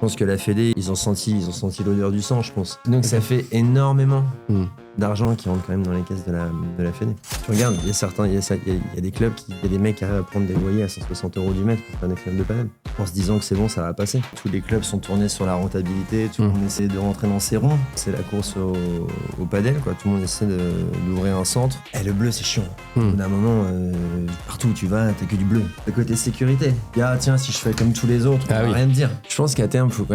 pense que la Fédé, ils ont senti l'odeur du sang, je pense. Donc ça fait énormément d'argent qui rentre quand même dans les caisses de la Fédé. Tu regardes, il y a des clubs, il y a des mecs qui arrivent à prendre des loyers à 160 € du mètre pour faire des clubs de padel. En se disant que c'est bon, ça va passer. Tous les clubs sont tournés sur la rentabilité, tout le monde essaie de rentrer dans ses ronds. C'est la course au padel, quoi. Tout le monde essaie d'ouvrir un centre. Et le bleu, c'est chiant. Au bout d'un moment, partout où tu vas, t'as que du bleu. Le côté sécurité. Tiens, si je fais comme tous les autres, on va rien te dire. Je pense qu'à terme, faut quand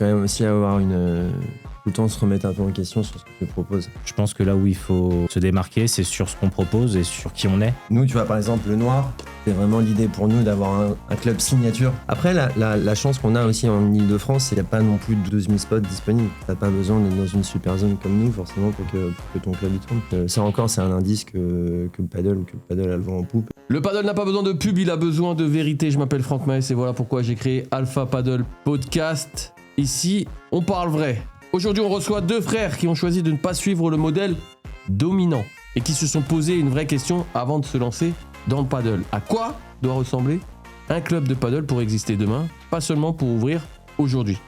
même aussi avoir tout le temps se remettre un peu en question sur ce que tu proposes. Je pense que là où il faut se démarquer, c'est sur ce qu'on propose et sur qui on est. Nous, tu vois, par exemple, le Noir, c'est vraiment l'idée pour nous d'avoir un club signature. Après, la chance qu'on a aussi en Ile-de-France, c'est qu'il n'y a pas non plus de 12 000 spots disponibles. T'as pas besoin d'être dans une super zone comme nous, forcément, pour que ton club y tourne. Ça encore, c'est un indice que le paddle a le vent en poupe. Le paddle n'a pas besoin de pub, il a besoin de vérité. Je m'appelle Franck Maes et voilà pourquoi j'ai créé Alpha Paddle Podcast. Ici, on parle vrai. Aujourd'hui, on reçoit deux frères qui ont choisi de ne pas suivre le modèle dominant et qui se sont posé une vraie question avant de se lancer dans le paddle. À quoi doit ressembler un club de paddle pour exister demain, pas seulement pour ouvrir aujourd'hui?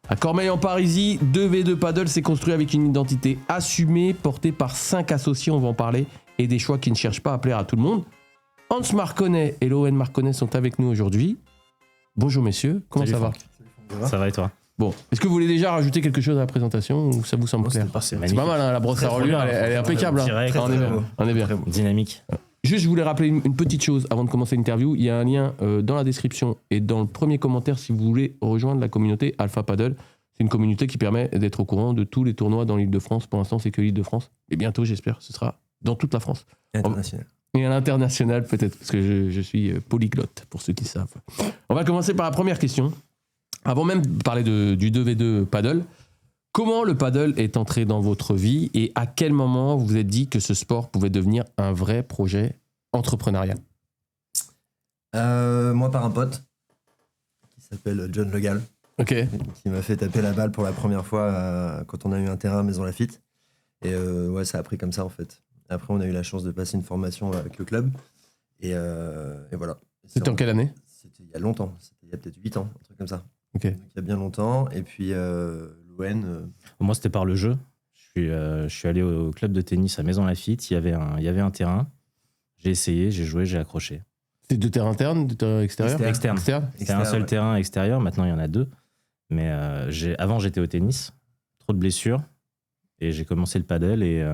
À Cormeilles en Parisis, 2v2 Paddle s'est construit avec une identité assumée, portée par 5 associés, on va en parler, et des choix qui ne cherchent pas à plaire à tout le monde. Hans Marconnet et Lowen Marconnet sont avec nous aujourd'hui. Bonjour messieurs, comment ça va? Ça va et toi? Bon, est-ce que vous voulez déjà rajouter quelque chose à la présentation ou ça vous semble clair? C'est pas mal, hein, la brosse à reliure, elle est impeccable. Direct, on est bien. Dynamique. Juste, je voulais rappeler une petite chose avant de commencer l'interview. Il y a un lien dans la description et dans le premier commentaire si vous voulez rejoindre la communauté Alpha Paddle. C'est une communauté qui permet d'être au courant de tous les tournois dans l'Île-de-France. Pour l'instant, c'est que l'Île-de-France. Et bientôt, j'espère, ce sera dans toute la France. International. Et à l'international, peut-être, parce que je suis polyglotte, pour ceux qui savent. On va commencer par la première question. Avant même de parler du 2v2 paddle, comment le paddle est entré dans votre vie et à quel moment vous vous êtes dit que ce sport pouvait devenir un vrai projet entrepreneurial? Moi, par un pote qui s'appelle John Legal. Ok. Qui m'a fait taper la balle pour la première fois quand on a eu un terrain à Maison Lafitte. Et ouais, ça a pris comme ça en fait. Après, on a eu la chance de passer une formation avec le club. Et voilà. C'était en quelle année? C'était il y a longtemps. C'était il y a peut-être 8 ans, un truc comme ça. Ok. Donc, il y a bien longtemps. Et puis, l'ON. Moi, c'était par le jeu. Je suis allé au club de tennis à Maison Lafitte. Il y avait un terrain. J'ai essayé, j'ai joué, j'ai accroché. C'était deux terrains internes, deux terrains extérieurs? Externe. C'était un seul terrain extérieur. Maintenant, il y en a deux. Mais avant, j'étais au tennis. Trop de blessures. Et j'ai commencé le paddle et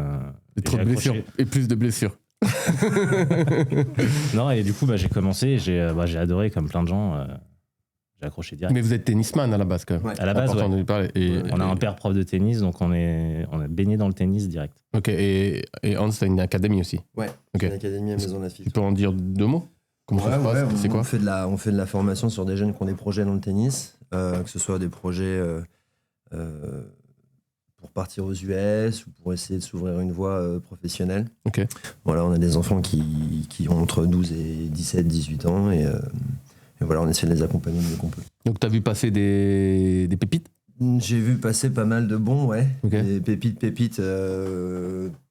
trop de blessures. Et plus de blessures. Non, et du coup, j'ai commencé. J'ai adoré, comme plein de gens. J'ai accroché direct. Mais vous êtes tennisman à la base, quand même. Ouais. À la base, ouais. On a un père prof de tennis, donc on a baigné dans le tennis direct. Ok, et Hans, t'as une académie aussi? Ouais, okay. Une académie à Maison Lafitte. Tu peux en dire deux mots? Comment ça se passe? C'est quoi? On fait de la formation sur des jeunes qui ont des projets dans le tennis, que ce soit des projets pour partir aux US ou pour essayer de s'ouvrir une voie professionnelle. Ok. Voilà, on a des enfants qui ont entre 12 et 17, 18 ans et voilà, on essaie de les accompagner du mieux qu'on peut. Donc t'as vu passer des pépites? J'ai vu passer pas mal de bons, ouais. Okay. Des pépites,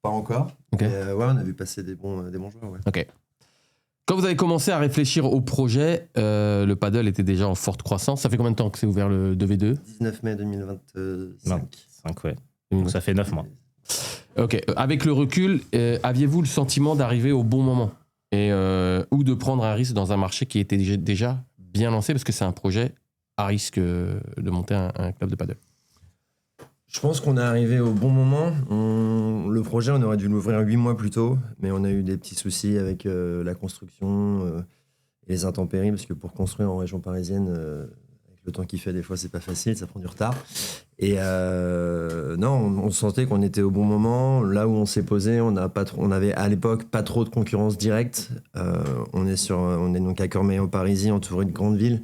pas encore. Okay. Mais ouais, on a vu passer des bons joueurs, ouais. Ok. Quand vous avez commencé à réfléchir au projet, le paddle était déjà en forte croissance. Ça fait combien de temps que c'est ouvert le 2v2? 19 mai 2025. 5, ouais. Donc ça fait 9 mois. Ok. Avec le recul, aviez-vous le sentiment d'arriver au bon moment ou de prendre un risque dans un marché qui était déjà bien lancé parce que c'est un projet à risque de monter un club de paddle? Je pense qu'on est arrivé au bon moment. Le projet, on aurait dû l'ouvrir 8 mois plus tôt, mais on a eu des petits soucis avec la construction et les intempéries, parce que pour construire en région parisienne, avec le temps qu'il fait, des fois, c'est pas facile, ça prend du retard. Et non, on sentait qu'on était au bon moment. Là où on s'est posé, on avait à l'époque pas trop de concurrence directe. On est donc à Cormeilles en Parisis, entouré de grandes villes.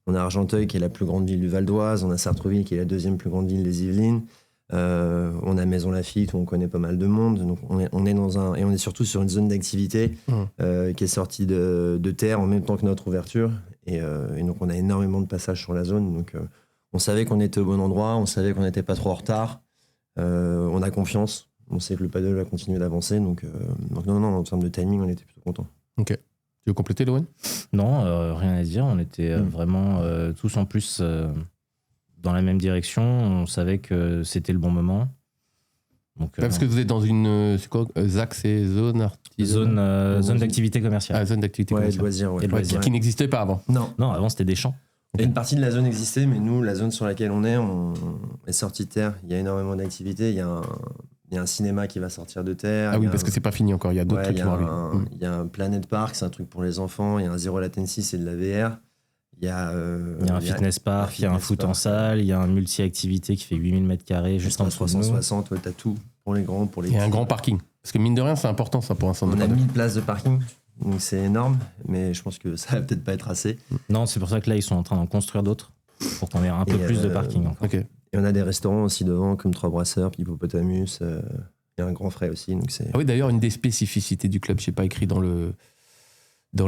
On a Argenteuil, qui est la plus grande ville du Val d'Oise. On a Sartrouville, qui est la deuxième plus grande ville des Yvelines. On a Maison Lafitte, où on connaît pas mal de monde. Donc on est surtout sur une zone d'activité qui est sortie de terre en même temps que notre ouverture. Et donc on a énormément de passages sur la zone. Donc on savait qu'on était au bon endroit, on savait qu'on n'était pas trop en retard. On a confiance. On sait que le paddle va continuer d'avancer. Donc non, en termes de timing, on était plutôt contents. Ok. Tu veux compléter, Lowen? Non, rien à dire. On était vraiment tous en plus dans la même direction. On savait que c'était le bon moment. Donc, Parce que vous êtes dans une. C'est quoi ZAC, c'est zone artisanale. zone d'activité commerciale. Ah, zone d'activité Ouais, commerciale. loisirs, ouais. Et de loisirs. Qui n'existait pas avant. Non. Non, avant c'était des champs. Et une partie de la zone existait, mais nous, la zone sur laquelle on est sortie de terre. Il y a énormément d'activités. Il y a un cinéma qui va sortir de terre. Ah oui, Il y a parce que c'est pas fini encore. Il y a d'autres trucs qui vont arriver. Il y a un Planet Park, c'est un truc pour les enfants. Il y a un Zero Latency, c'est de la VR. Il y a un fitness park, il y a un foot en salle, il y a un multi-activité qui fait 8000 m² juste en dessous de nous. 360, ouais, t'as tout pour les grands, pour les Il y a un petits. grand parking. Parce que mine de rien, c'est important ça pour un centre On de a paddle. 1000 places de parking, donc c'est énorme, mais je pense que ça va peut-être pas être assez. Non, c'est pour ça que là, ils sont en train d'en construire d'autres pour qu'on ait un peu Et, plus de parking encore. Ok. Et on a des restaurants aussi devant, comme Trois Brasseurs, Hippopotamus. Il y a un grand frais aussi, donc c'est. Ah oui, d'ailleurs, une des spécificités du club, je n'ai pas écrit dans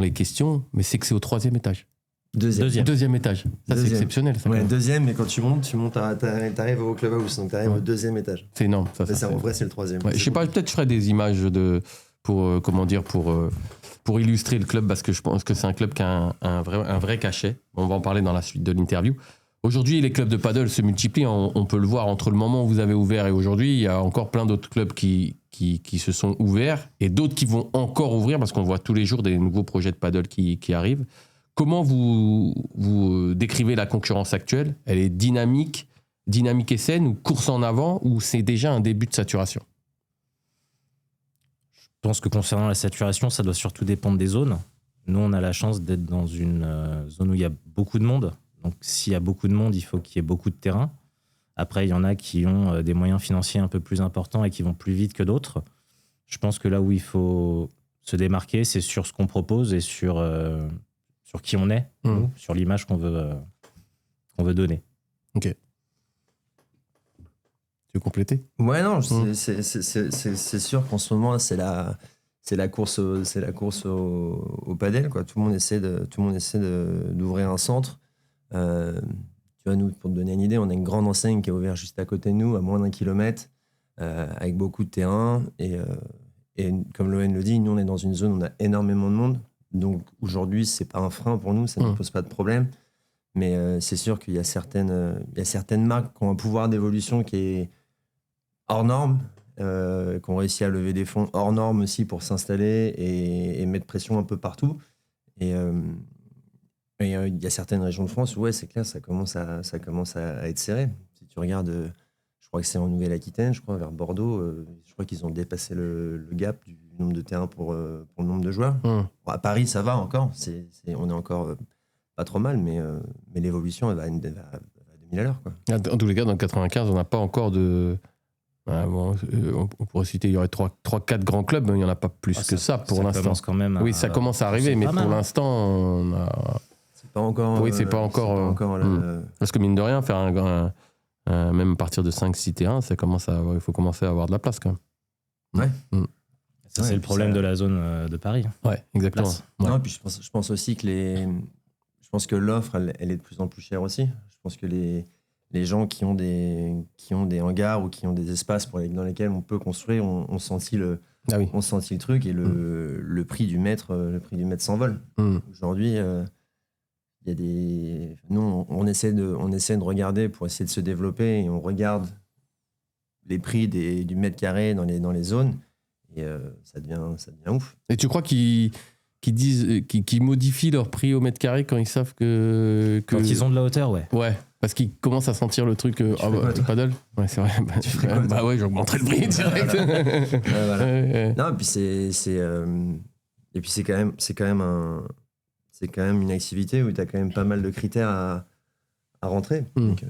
les questions, mais c'est que c'est au 3e étage. Deuxième étage. Ça, c'est Deuxième. exceptionnel. Ça, Ouais, quand même. deuxième, mais quand tu montes, t'arrives au clubhouse, donc t'arrives au 2e étage. C'est énorme. Ça, Mais ça, en vrai, c'est le 3e. Ouais, je sais pas, peut-être je ferai des images pour illustrer le club, parce que je pense que c'est un club qui a un vrai cachet. On va en parler dans la suite de l'interview. Aujourd'hui, les clubs de paddle se multiplient. On peut le voir entre le moment où vous avez ouvert et aujourd'hui. Il y a encore plein d'autres clubs qui se sont ouverts et d'autres qui vont encore ouvrir, parce qu'on voit tous les jours des nouveaux projets de paddle qui arrivent. Comment vous décrivez la concurrence actuelle ? Elle est dynamique et saine, ou course en avant, ou c'est déjà un début de saturation ? Je pense que concernant la saturation, ça doit surtout dépendre des zones. Nous, on a la chance d'être dans une zone où il y a beaucoup de monde. Donc, s'il y a beaucoup de monde, il faut qu'il y ait beaucoup de terrain. Après, il y en a qui ont des moyens financiers un peu plus importants et qui vont plus vite que d'autres. Je pense que là où il faut se démarquer, c'est sur ce qu'on propose et sur qui on est, nous, sur l'image qu'on veut donner. Ok. Tu veux compléter ? Ouais, non, c'est sûr qu'en ce moment, c'est la course au padel, quoi. Tout le monde essaie d'ouvrir un centre. Tu vois, nous, pour te donner une idée, on a une grande enseigne qui est ouverte juste à côté de nous, à moins d'1 kilomètre, avec beaucoup de terrain. Et comme Loen le dit, nous, on est dans une zone où on a énormément de monde. Donc aujourd'hui, c'est pas un frein pour nous, ça ne pose pas de problème. Mais c'est sûr qu'il y a certaines marques qui ont un pouvoir d'évolution qui est hors norme, qui ont réussi à lever des fonds hors norme aussi pour s'installer et mettre pression un peu partout. Et il y a certaines régions de France où, ouais, c'est clair, ça commence à être serré. Si tu regardes, je crois que c'est en Nouvelle-Aquitaine, je crois, vers Bordeaux, je crois qu'ils ont dépassé le gap du nombre de terrains pour le nombre de joueurs. Bon, à Paris, ça va encore. On est encore pas trop mal, mais l'évolution, elle va à 2000 à l'heure, quoi. En tous les cas, dans le 95, on n'a pas encore de... on pourrait citer, il y aurait 3-4 grands clubs, mais il n'y en a pas plus que ça pour l'instant. Commence quand même Oui, ça commence à arriver, mais pour l'instant, on a... C'est pas encore... Oui, c'est pas encore... Parce que mine de rien, faire même à partir de 5-6 terrains, il faut commencer à avoir de la place quand même. Ouais. Ça, c'est le problème de la zone de Paris. Ouais, exactement. Ouais. Non, puis je pense aussi que je pense que l'offre, elle est de plus en plus chère aussi. Je pense que les gens qui ont des hangars ou qui ont des espaces dans lesquels on peut construire ont senti le truc, et le prix du mètre s'envole. Aujourd'hui, il y a nous, on essaie de regarder pour essayer de se développer, et on regarde les prix du mètre carré dans les zones, et ça devient ouf. Et tu crois qu'ils modifient leur prix au mètre carré quand ils savent que... Quand ils ont de la hauteur, ouais. Ouais, parce qu'ils commencent à sentir le truc paddle. Ouais, c'est vrai. Ouais, j'augmenterai le prix direct. Voilà. Non, et puis c'est quand même une activité où tu as quand même pas mal de critères à rentrer. Donc,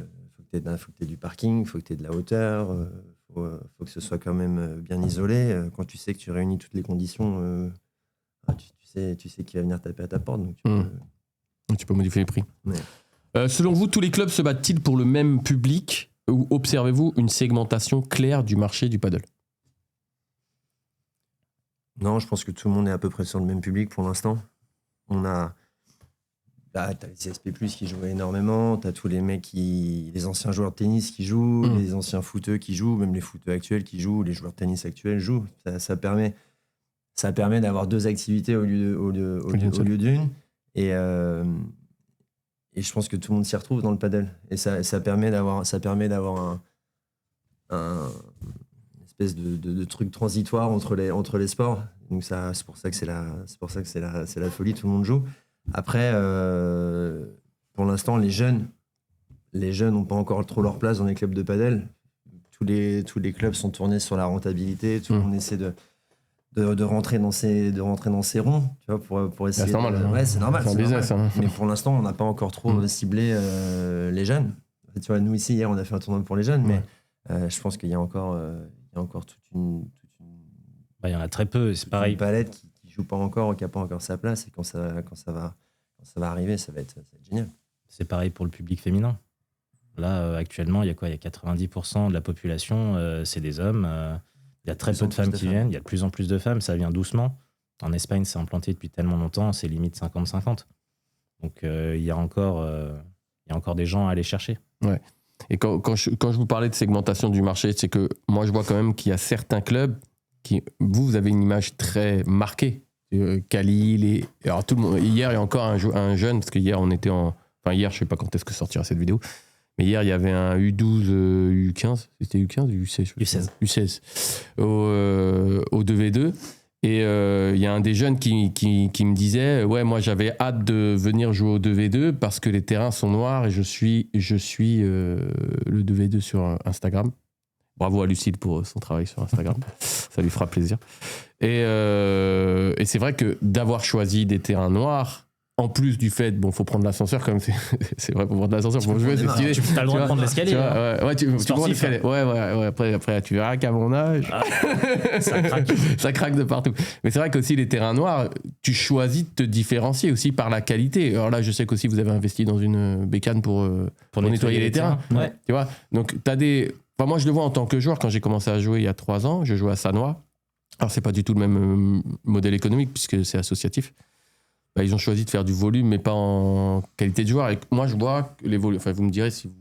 faut que tu aies du parking, faut que tu aies de la hauteur, faut que ce soit quand même bien isolé. Quand tu sais que tu réunis toutes les conditions, tu sais qui va venir taper à ta porte. Donc tu peux modifier les prix. Ouais. Selon vous, tous les clubs se battent-ils pour le même public, ou observez-vous une segmentation claire du marché du paddle ? Non, je pense que tout le monde est à peu près sur le même public pour l'instant. T'as les CSP+, qui jouent énormément, t'as tous les mecs les anciens joueurs de tennis qui jouent, les anciens footeux qui jouent, même les footeux actuels qui jouent, les joueurs de tennis actuels jouent. Ça permet d'avoir 2 activités au lieu d'une. je pense que tout le monde s'y retrouve dans le padel. Et ça permet d'avoir une espèce de truc transitoire entre les sports. Donc c'est pour ça que c'est la folie, tout le monde joue. Après, pour l'instant, les jeunes n'ont pas encore trop leur place dans les clubs de padel. Tous les clubs sont tournés sur la rentabilité. Tout le monde essaie de rentrer dans ces ronds, tu vois, pour essayer. C'est normal. Ouais, c'est normal. C'est un business. Normal. Mais pour l'instant, on n'a pas encore trop ciblé les jeunes. En fait, tu vois, nous ici hier, on a fait un tournoi pour les jeunes, mais je pense qu'il y a encore toute une. Il y en a très peu. C'est pareil. Une palette qui joue pas encore, qui a pas encore sa place, et quand ça va arriver, ça va être génial. C'est pareil pour le public féminin. Là, actuellement, il y a quoi ? Il y a 90% de la population, c'est des hommes. Il y a très peu de femmes qui viennent. Il y a de plus en plus de femmes. Ça vient doucement. En Espagne, c'est implanté depuis tellement longtemps. C'est limite 50-50. Donc, il y a encore des gens à aller chercher. Ouais. Et quand je vous parlais de segmentation du marché, c'est que moi, je vois quand même qu'il y a certains clubs qui... Vous avez une image très marquée. Khalil alors tout le monde... Hier, il y a encore un jeune, parce que hier, on était en... Enfin, hier, je sais pas quand est-ce que sortira cette vidéo. Mais hier, il y avait un U12, U15, c'était U15 ou U16 U16 au 2v2. Et il y a un des jeunes qui me disait ouais, moi j'avais hâte de venir jouer au 2v2 parce que les terrains sont noirs et je suis le 2v2 sur Instagram. Bravo à Lucille pour son travail sur Instagram. Ça lui fera plaisir. Et c'est vrai que d'avoir choisi des terrains noirs, en plus du fait, faut prendre l'ascenseur comme c'est vrai, pour prendre l'ascenseur, pour jouer, c'est stylé. Tu as le droit de prendre l'escalier. Tu prends l'escalier. Ouais. Après, tu verras qu'à mon âge, ça craque. Ça craque de partout. Mais c'est vrai qu'aussi les terrains noirs, tu choisis de te différencier aussi par la qualité. Alors là, je sais qu'aussi vous avez investi dans une bécane pour nettoyer les terrains. Ouais. Tu vois. Donc t'as des. Enfin, moi, je le vois en tant que joueur. Quand j'ai commencé à jouer il y a 3 ans, je jouais à Sannois. Alors c'est pas du tout le même modèle économique puisque c'est associatif. Ils ont choisi de faire du volume, mais pas en qualité de joueur. Et moi, je vois que les volumes. Enfin, vous me direz si vous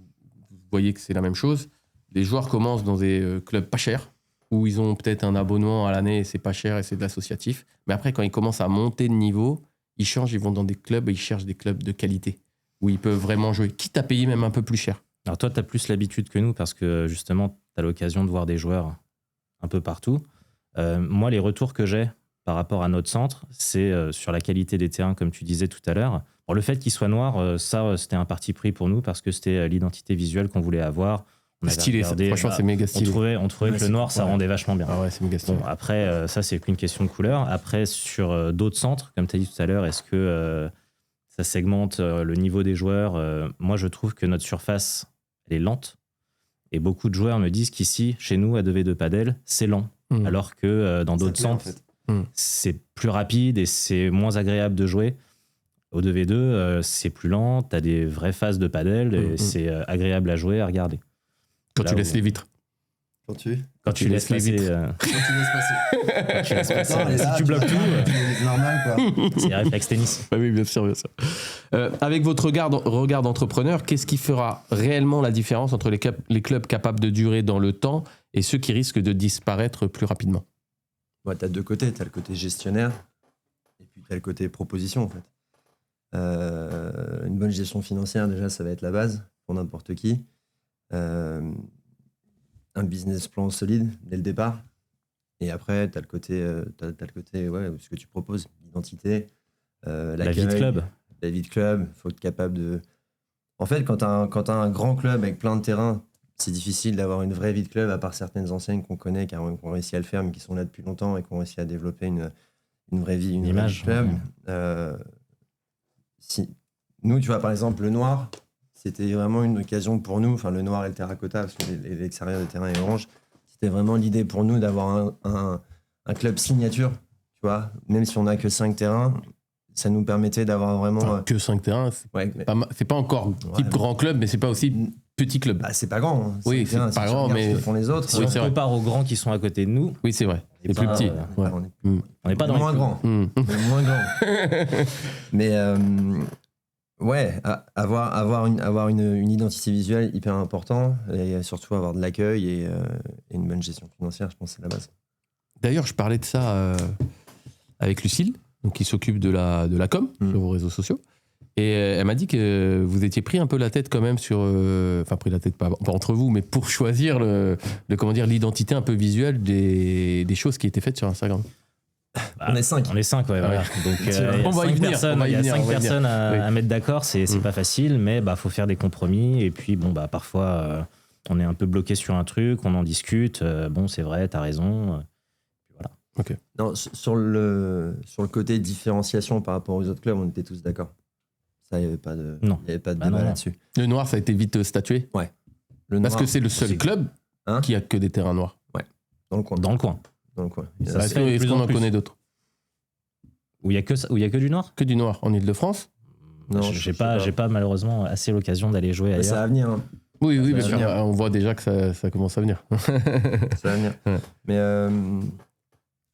voyez que c'est la même chose. Les joueurs commencent dans des clubs pas chers, où ils ont peut-être un abonnement à l'année et c'est pas cher et c'est de l'associatif. Mais après, quand ils commencent à monter de niveau, ils changent, ils vont dans des clubs et ils cherchent des clubs de qualité, où ils peuvent vraiment jouer, quitte à payer même un peu plus cher. Alors toi, tu as plus l'habitude que nous, parce que justement, tu as l'occasion de voir des joueurs un peu partout. Moi, les retours que j'ai par rapport à notre centre, c'est sur la qualité des terrains, comme tu disais tout à l'heure. Bon, le fait qu'ils soient noirs, ça, c'était un parti pris pour nous parce que c'était l'identité visuelle qu'on voulait avoir. On stylé, franchement, c'est méga stylé. On trouvait que le noir, ça rendait vachement bien. Ah ouais, c'est méga stylé. Bon, après, ça, c'est qu'une question de couleur. Après, sur d'autres centres, comme tu as dit tout à l'heure, est-ce que ça segmente le niveau des joueurs ? Moi, je trouve que notre surface, elle est lente. Et beaucoup de joueurs me disent qu'ici, chez nous, à 2v2 Padel, c'est lent. Alors que dans d'autres centres, c'est plus rapide et c'est moins agréable de jouer. Au 2v2, c'est plus lent, t'as des vraies phases de padel et c'est agréable à jouer, à regarder. Quand tu laisses les vitres. Quand tu laisses les vitres. Quand tu laisses passer. Non, si tu bloques tout, c'est normal, quoi. C'est réflexe tennis. Oui, bien sûr. Avec votre regard d'entrepreneur, qu'est-ce qui fera réellement la différence entre les clubs capables de durer dans le temps et ceux qui risquent de disparaître plus rapidement ? Tu as 2 côtés. Tu as le côté gestionnaire et puis tu as le côté proposition, en fait. Une bonne gestion financière, déjà, ça va être la base pour n'importe qui. Un business plan solide dès le départ. Et après, tu as le côté, ce que tu proposes, l'identité, la vie de club. La vie de club, il faut être capable de... En fait, quand tu as un grand club avec plein de terrains, c'est difficile d'avoir une vraie vie de club, à part certaines enseignes qu'on connaît, qui ont réussi à le faire, mais qui sont là depuis longtemps et qui ont réussi à développer une vraie vie, une image, vraie vie de club. Nous, tu vois, par exemple, le noir, c'était vraiment une occasion pour nous, enfin le noir et le terracotta, parce que l'extérieur du terrain est orange, c'était vraiment l'idée pour nous d'avoir un club signature, tu vois, même si on n'a que 5 terrains, ça nous permettait d'avoir vraiment... que 5 terrains, c'est pas encore type grand club, mais c'est pas aussi petit club. Bah, c'est pas grand. Hein. Oui, c'est pas grand, mais... Ce que font les autres. Si on se compare aux grands qui sont à côté de nous... Oui, c'est vrai. C'est plus petit. On n'est pas dans moins grand. Moins grand. Mais... avoir une identité visuelle hyper important et surtout avoir de l'accueil et une bonne gestion financière, je pense que c'est la base. D'ailleurs, je parlais de ça avec Lucille, donc qui s'occupe de la com sur vos réseaux sociaux. Et elle m'a dit que vous étiez pris un peu la tête quand même sur... Enfin, pris la tête, pas entre vous, mais pour choisir comment dire, l'identité un peu visuelle des choses qui étaient faites sur Instagram. On est 5. On est 5, ouais. Voilà. Donc, il y a On va y 5 venir, personnes, on va y il y a venir, 5 on va y venir. personnes Oui. à mettre d'accord. C'est pas facile, mais faut faire des compromis. Et puis, parfois, on est un peu bloqué sur un truc, on en discute. Bon, c'est vrai, t'as raison. Voilà. Ok. Non, sur le côté différenciation par rapport aux autres clubs, on était tous d'accord. Ça, il n'y avait pas de, Non. il y avait pas de Bah débat non. là-dessus. Le noir, ça a été vite statué. Le Parce noir, que c'est le seul c'est- club Hein qui a que des terrains noirs. dans le coin. Dans le coin. Dans le coin. Ça Est-ce se fait de plus qu'on en en plus. connaît d'autres? Où il y a que du noir. Que du noir en Ile-de-France? Non, J'ai pas malheureusement assez l'occasion d'aller jouer Mais ça ailleurs. va venir. Hein. Oui, Ça bien va sûr. venir. On voit déjà que ça commence à venir. Ça va venir. Ouais. Mais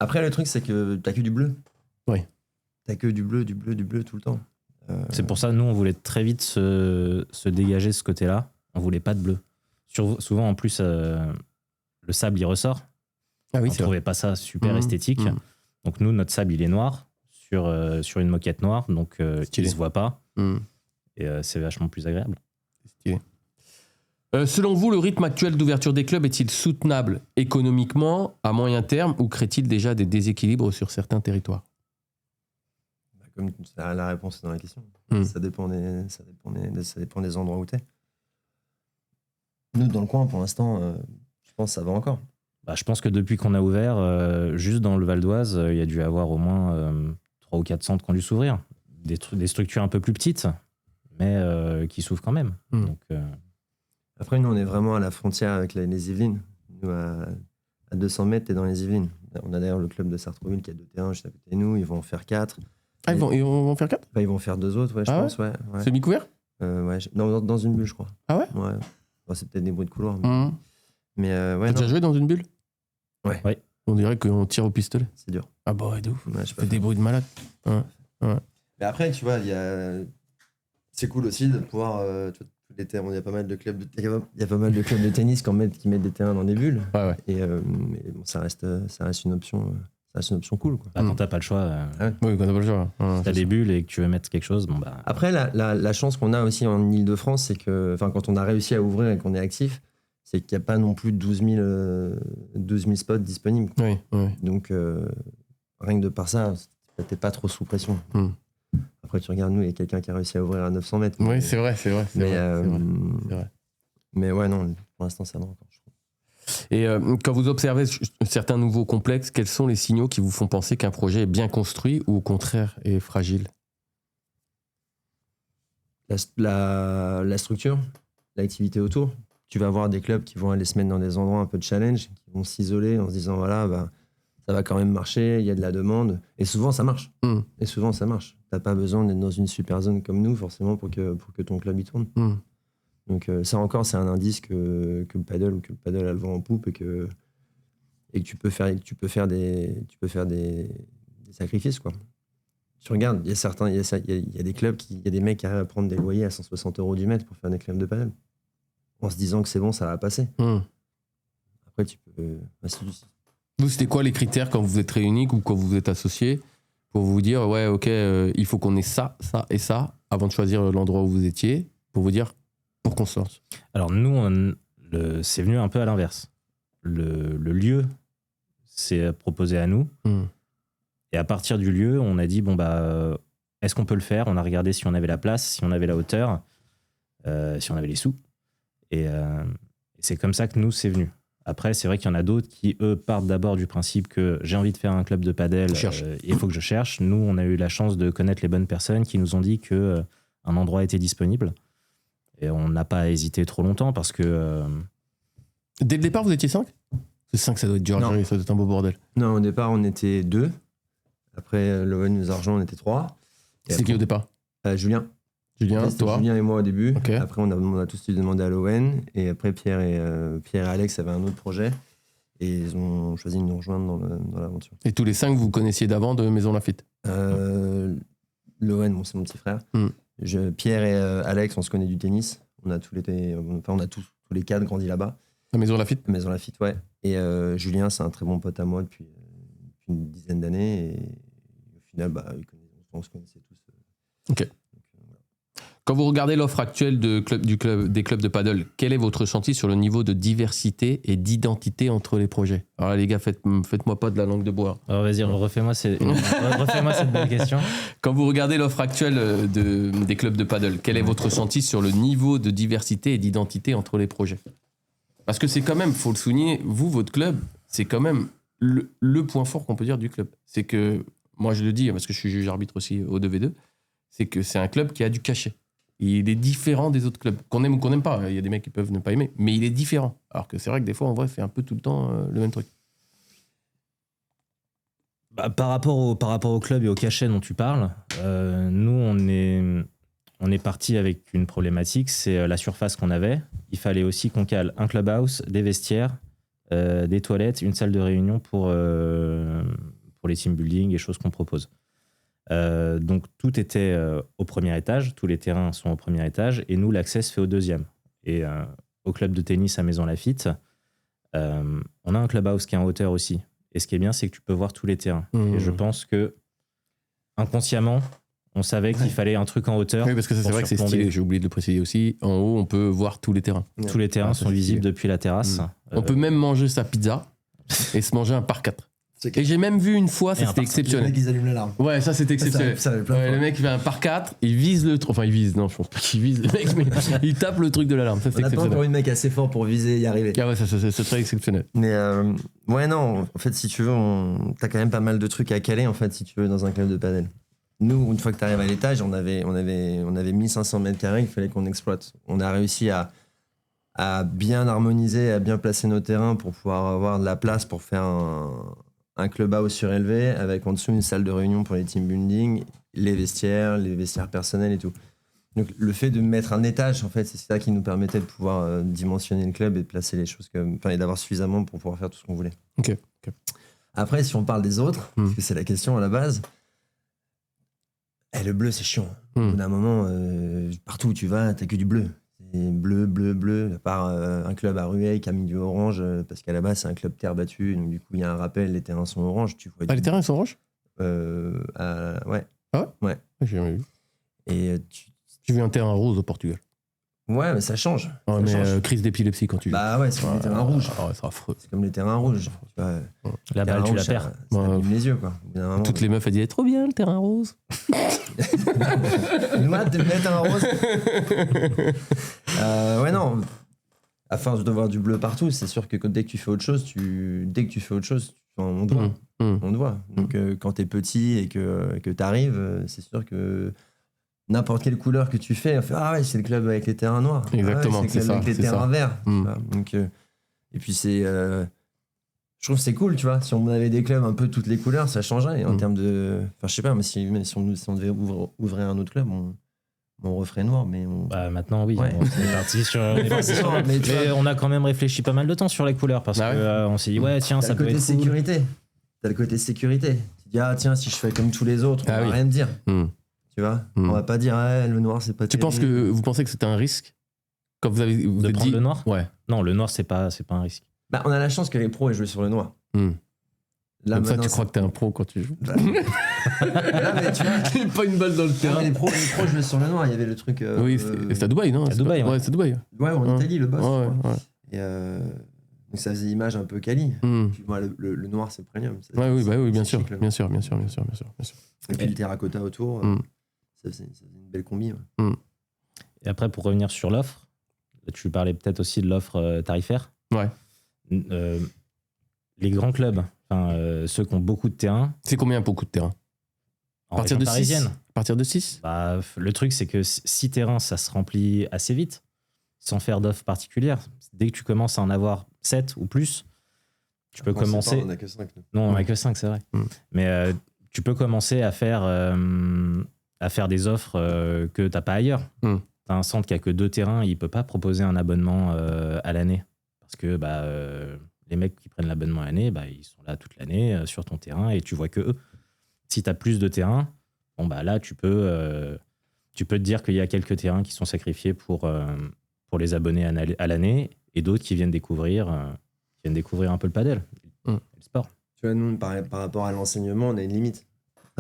après, le truc, c'est que t'as que du bleu. Oui. T'as que du bleu tout le temps. C'est pour ça, nous, on voulait très vite se dégager de ce côté-là. On voulait pas de bleu. Souvent, en plus, le sable, il ressort. Ah oui, On c'est vrai. trouvait pas ça super Mhm. esthétique. Mhm. Donc nous, notre sable, il est noir sur une moquette noire, donc Stylé. il se voit pas. Hmm. Et c'est vachement plus agréable. Stylé. Selon vous, le rythme actuel d'ouverture des clubs est-il soutenable économiquement à moyen terme ou crée-t-il déjà des déséquilibres sur certains territoires? Comme la réponse est dans la question. Hmm. Ça dépend des endroits où t'es. Nous, dans le coin, pour l'instant, je pense que ça va encore. Je pense que depuis qu'on a ouvert, juste dans le Val d'Oise, il y a dû avoir au moins 3 ou 4 centres qui ont dû s'ouvrir. Des structures un peu plus petites, mais qui s'ouvrent quand même. Hmm. Donc, Après, nous, on est vraiment à la frontière avec les Yvelines. Nous, à 200 mètres, t'es dans les Yvelines. On a d'ailleurs le club de Sartrouville qui a 2 terrains juste à côté de nous. Ils vont en faire 4. Ah, ils vont faire 4? Ils vont faire 2 autres, ouais, je Ah pense. Ouais. Semi-couvert? Ouais, dans une bulle, je crois. Ah ouais? Ouais. Bon, c'est peut-être des bruits de couloir. Mais, Hmm. ouais, T'as déjà non, joué dans une bulle? Ouais. Ouais. On dirait qu'on tire au pistolet. c'est dur. Ah bah ouais, de ouf. Ouais, je sais pas Fait des bruits de malade. Mais après, tu vois, c'est cool aussi de pouvoir. Tu vois, tous les terrains, il y a pas mal de clubs de tennis qui mettent des terrains dans des bulles. Ouais. Mais bon, ça reste une option. Ça reste une option cool, quoi. quand t'as pas le choix, Oui, quand t'as pas le choix. Ouais, t'as c'est des ça. bulles et que tu veux mettre quelque chose, Après, la chance qu'on a aussi en Ile-de-France, c'est que, quand on a réussi à ouvrir et qu'on est actif, c'est qu'il n'y a pas non plus 12 000 spots disponibles. Oui. Donc, rien que de par ça, t'es pas trop sous pression. Hmm. Après, tu regardes, nous, il y a quelqu'un qui a réussi à ouvrir à 900 mètres. Oui, c'est vrai. Mais ouais, non, pour l'instant, ça va encore. Je trouve. Et quand vous observez certains nouveaux complexes, quels sont les signaux qui vous font penser qu'un projet est bien construit ou au contraire est fragile? La structure, l'activité autour. Tu vas avoir des clubs qui vont aller se mettre dans des endroits un peu de challenge, qui vont s'isoler en se disant voilà, ça va quand même marcher, il y a de la demande. Et souvent, ça marche. Hmm. T'as pas besoin d'être dans une super zone comme nous, forcément, pour que ton club y tourne. Hmm. Donc, ça encore, c'est un indice que le paddle a le vent en poupe et que tu peux faire des sacrifices, quoi. Tu regardes, il y a des clubs il y a des mecs qui arrivent à prendre des loyers à 160 € du mètre pour faire des clubs de paddle. En se disant que c'est bon, ça va passer. Hmm. Après, tu peux. Vous, c'était quoi les critères quand vous êtes réunis ou quand vous êtes associés pour vous dire, ouais, ok, il faut qu'on ait ça, ça et ça avant de choisir l'endroit où vous étiez, pour vous dire, pour qu'on se lance? Alors nous, c'est venu un peu à l'inverse. Le lieu s'est proposé à nous. Hmm. Et à partir du lieu, on a dit, est-ce qu'on peut le faire? On a regardé si on avait la place, si on avait la hauteur, si on avait les sous. Et c'est comme ça que nous, c'est venu. Après, c'est vrai qu'il y en a d'autres qui, eux, partent d'abord du principe que j'ai envie de faire un club de padel, il faut que je cherche. Nous, on a eu la chance de connaître les bonnes personnes qui nous ont dit qu'un endroit était disponible. Et on n'a pas hésité trop longtemps parce que... Dès le départ, vous étiez 5? C'est 5, ça doit être dur à Non. gérer, ça doit être un beau bordel. Non, au départ, on était 2. Après, Lowen nous a rejoint, on était 3. C'est qui au départ? Julien. Julien, C'était toi? Julien et moi au début. Ok. Après, on a tous demandé à Lowen. Et après, Pierre et Alex avaient un autre projet. Et ils ont choisi de nous rejoindre dans l'aventure. Et tous les 5, vous connaissiez d'avant de Maison Lafitte? Lowen, c'est mon petit frère. Hmm. Pierre et Alex, on se connaît du tennis. On a tous les 4 grandi là-bas. La Maison Lafitte? Maison Lafitte, ouais. Et Julien, c'est un très bon pote à moi depuis une dizaine d'années. Et au final, on se connaissait tous. Ok. Quand vous regardez l'offre actuelle des clubs de paddle, quel est votre ressenti sur le niveau de diversité et d'identité entre les projets? Alors là, les gars, faites-moi pas de la langue de bois. Alors vas-y, refais-moi cette bonne question. Quand vous regardez l'offre actuelle des clubs de paddle, quel est votre ressenti sur le niveau de diversité et d'identité entre les projets? Parce que c'est quand même, faut le souligner, votre club, c'est quand même le point fort qu'on peut dire du club. C'est que, moi je le dis, parce que je suis juge arbitre aussi au 2v2, c'est que c'est un club qui a du cachet. Il est différent des autres clubs, qu'on aime ou qu'on n'aime pas. Il y a des mecs qui peuvent ne pas aimer, mais il est différent. Alors que c'est vrai que des fois, en vrai, fait un peu tout le temps le même truc. Bah, par rapport au club et au cachet dont tu parles, nous, on est parti avec une problématique, c'est la surface qu'on avait. Il fallait aussi qu'on cale un clubhouse, des vestiaires, des toilettes, une salle de réunion pour les team building et choses qu'on propose. Donc tout était au premier étage, tous les terrains sont au premier étage et nous l'accès se fait au deuxième. Et au club de tennis à Maison Lafitte, on a un clubhouse qui est en hauteur aussi. Et ce qui est bien, c'est que tu peux voir tous les terrains. Et je pense que inconsciemment, on savait qu'il fallait un truc en hauteur. Oui, parce que ça, c'est vrai que c'est stylé. J'ai oublié de le préciser aussi. En haut, on peut voir tous les terrains. Tous les terrains sont visibles depuis la terrasse. On peut même manger sa pizza et se manger un par 4. Et j'ai même vu une fois, ça c'était exceptionnel. Ils allument l'alarme. Ouais, ça c'était exceptionnel. Le mec il fait un par 4, il vise le truc. Enfin, il vise, non, je pense pas qu'il vise le mec, mais il tape le truc de l'alarme. Ça c'est exceptionnel. On n'a pas encore eu de mec assez fort pour viser et y arriver. Ah ouais, ça c'est très exceptionnel. Mais ouais, non, en fait, si tu veux, t'as quand même pas mal de trucs à caler, en fait, si tu veux, dans un club de padel. Nous, une fois que t'arrives à l'étage, on avait 1500 mètres carrés, il fallait qu'on exploite. On a réussi à bien harmoniser, à bien placer nos terrains pour pouvoir avoir de la place pour faire un clubhouse surélevé avec en dessous une salle de réunion pour les team building, les vestiaires personnels et tout. Donc le fait de mettre un étage, en fait, c'est ça qui nous permettait de pouvoir dimensionner le club et de placer les choses et d'avoir suffisamment pour pouvoir faire tout ce qu'on voulait. Ok. Après, si on parle des autres, parce que c'est la question à la base, le bleu c'est chiant. Au bout d'un moment, partout où tu vas, t'as que du bleu. Bleu, à part un club à Rueil qui a mis du orange, parce qu'à la base c'est un club terre battue, donc du coup il y a un rappel, les terrains sont orange. Les terrains ils sont orange? Ouais. Ah ouais? Ouais. J'ai jamais vu. Et j'ai vu un terrain rose au Portugal. Ouais, mais ça change. Ouais, ça change. Crise d'épilepsie quand tu joues. Bah ouais, c'est comme les terrains rouges. Ah ouais, c'est affreux. C'est comme les terrains rouges. Tu vois, la balle, tu la perds. Ça abîme les yeux, quoi. Toutes les meufs, elles disaient trop bien le terrain rose. Moi, de mettre un rose. Ouais, non. À force de voir du bleu partout, c'est sûr que dès que tu fais autre chose, on te voit. On te voit. Donc, quand t'es petit et que t'arrives, c'est sûr que n'importe quelle couleur que tu fais, on fait ah ouais, c'est le club avec les terrains noirs. Exactement, ah ouais, c'est le club avec les terrains verts. Donc, et puis c'est. Je trouve que c'est cool, tu vois. Si on avait des clubs un peu toutes les couleurs, ça changerait. En termes de. Enfin, je sais pas, mais si on devait ouvrir un autre club, on referait noir, mais Bah, maintenant, oui. Ouais. On est parti sur. Mais on a quand même réfléchi pas mal de temps sur les couleurs parce qu'on s'est dit, ouais, tiens, ça peut être. T'as le côté sécurité. Tu dis, ah, tiens, si je fais comme tous les autres, on va rien me dire. Tu vois, on va pas dire, le noir, c'est pas terrible. Vous pensez que c'était un risque quand vous de prendre le noir? Ouais. Non, le noir, c'est pas un risque. Bah, on a la chance que les pros aient joué sur le noir. Là, comme ça, tu crois que t'es un pro quand tu joues. Là, mais tu vois, pas une balle dans le terrain. Les pros jouaient sur le noir. Il y avait le truc. Oui, c'est à Dubaï, non? À Dubaï, ouais, c'est à Dubaï. Ouais, en Italie, le boss. Ouais. Et donc ça faisait image un peu quali. Puis moi, le noir, c'est premium. Oui, bien sûr. Bien sûr. Et puis le terracotta autour, ça faisait une belle combi. Ouais. Et après, pour revenir sur l'offre, tu parlais peut-être aussi de l'offre tarifaire. Ouais. Les grands clubs, ceux qui ont beaucoup de terrain. C'est combien beaucoup de terrain? À partir de 6. À partir de 6 ? Bah, le truc, c'est que 6 terrains, ça se remplit assez vite, sans faire d'offre particulière. Dès que tu commences à en avoir 7 ou plus, tu peux commencer. On n'a que 5. Non, on n'a que 5, c'est vrai. Mais tu peux commencer à faire des offres que tu n'as pas ailleurs. Tu as un centre qui a que 2 terrains, il ne peut pas proposer un abonnement à l'année. Parce que les mecs qui prennent l'abonnement à l'année, ils sont là toute l'année sur ton terrain et tu vois que eux. Si tu as plus de terrains, là, tu peux te dire qu'il y a quelques terrains qui sont sacrifiés pour les abonnés à l'année et d'autres qui viennent découvrir un peu le padel, le sport. Tu vois, nous, par rapport à l'enseignement, on a une limite.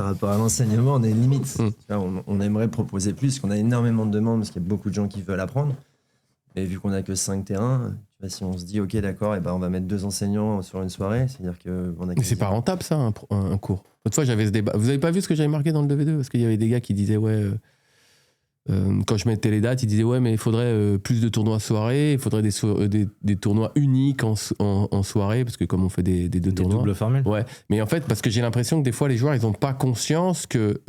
par rapport à l'enseignement, on est limite. Tu vois, on aimerait proposer plus, parce qu'on a énormément de demandes, parce qu'il y a beaucoup de gens qui veulent apprendre. Mais vu qu'on n'a que 5 terrains, tu vois, si on se dit, ok, d'accord, et ben on va mettre 2 enseignants sur une soirée, c'est-à-dire qu'on a. Mais c'est pas rentable ça, un cours. L'autre fois, j'avais ce débat. Vous avez pas vu ce que j'avais marqué dans le 2v2 ? Parce qu'il y avait des gars qui disaient, quand je mettais les dates, ils disaient, ouais, mais il faudrait plus de tournois soirée, il faudrait des tournois uniques en soirée, parce que comme on fait des tournois. Double formule. Ouais, mais en fait, parce que j'ai l'impression que des fois, les joueurs, ils n'ont pas conscience que.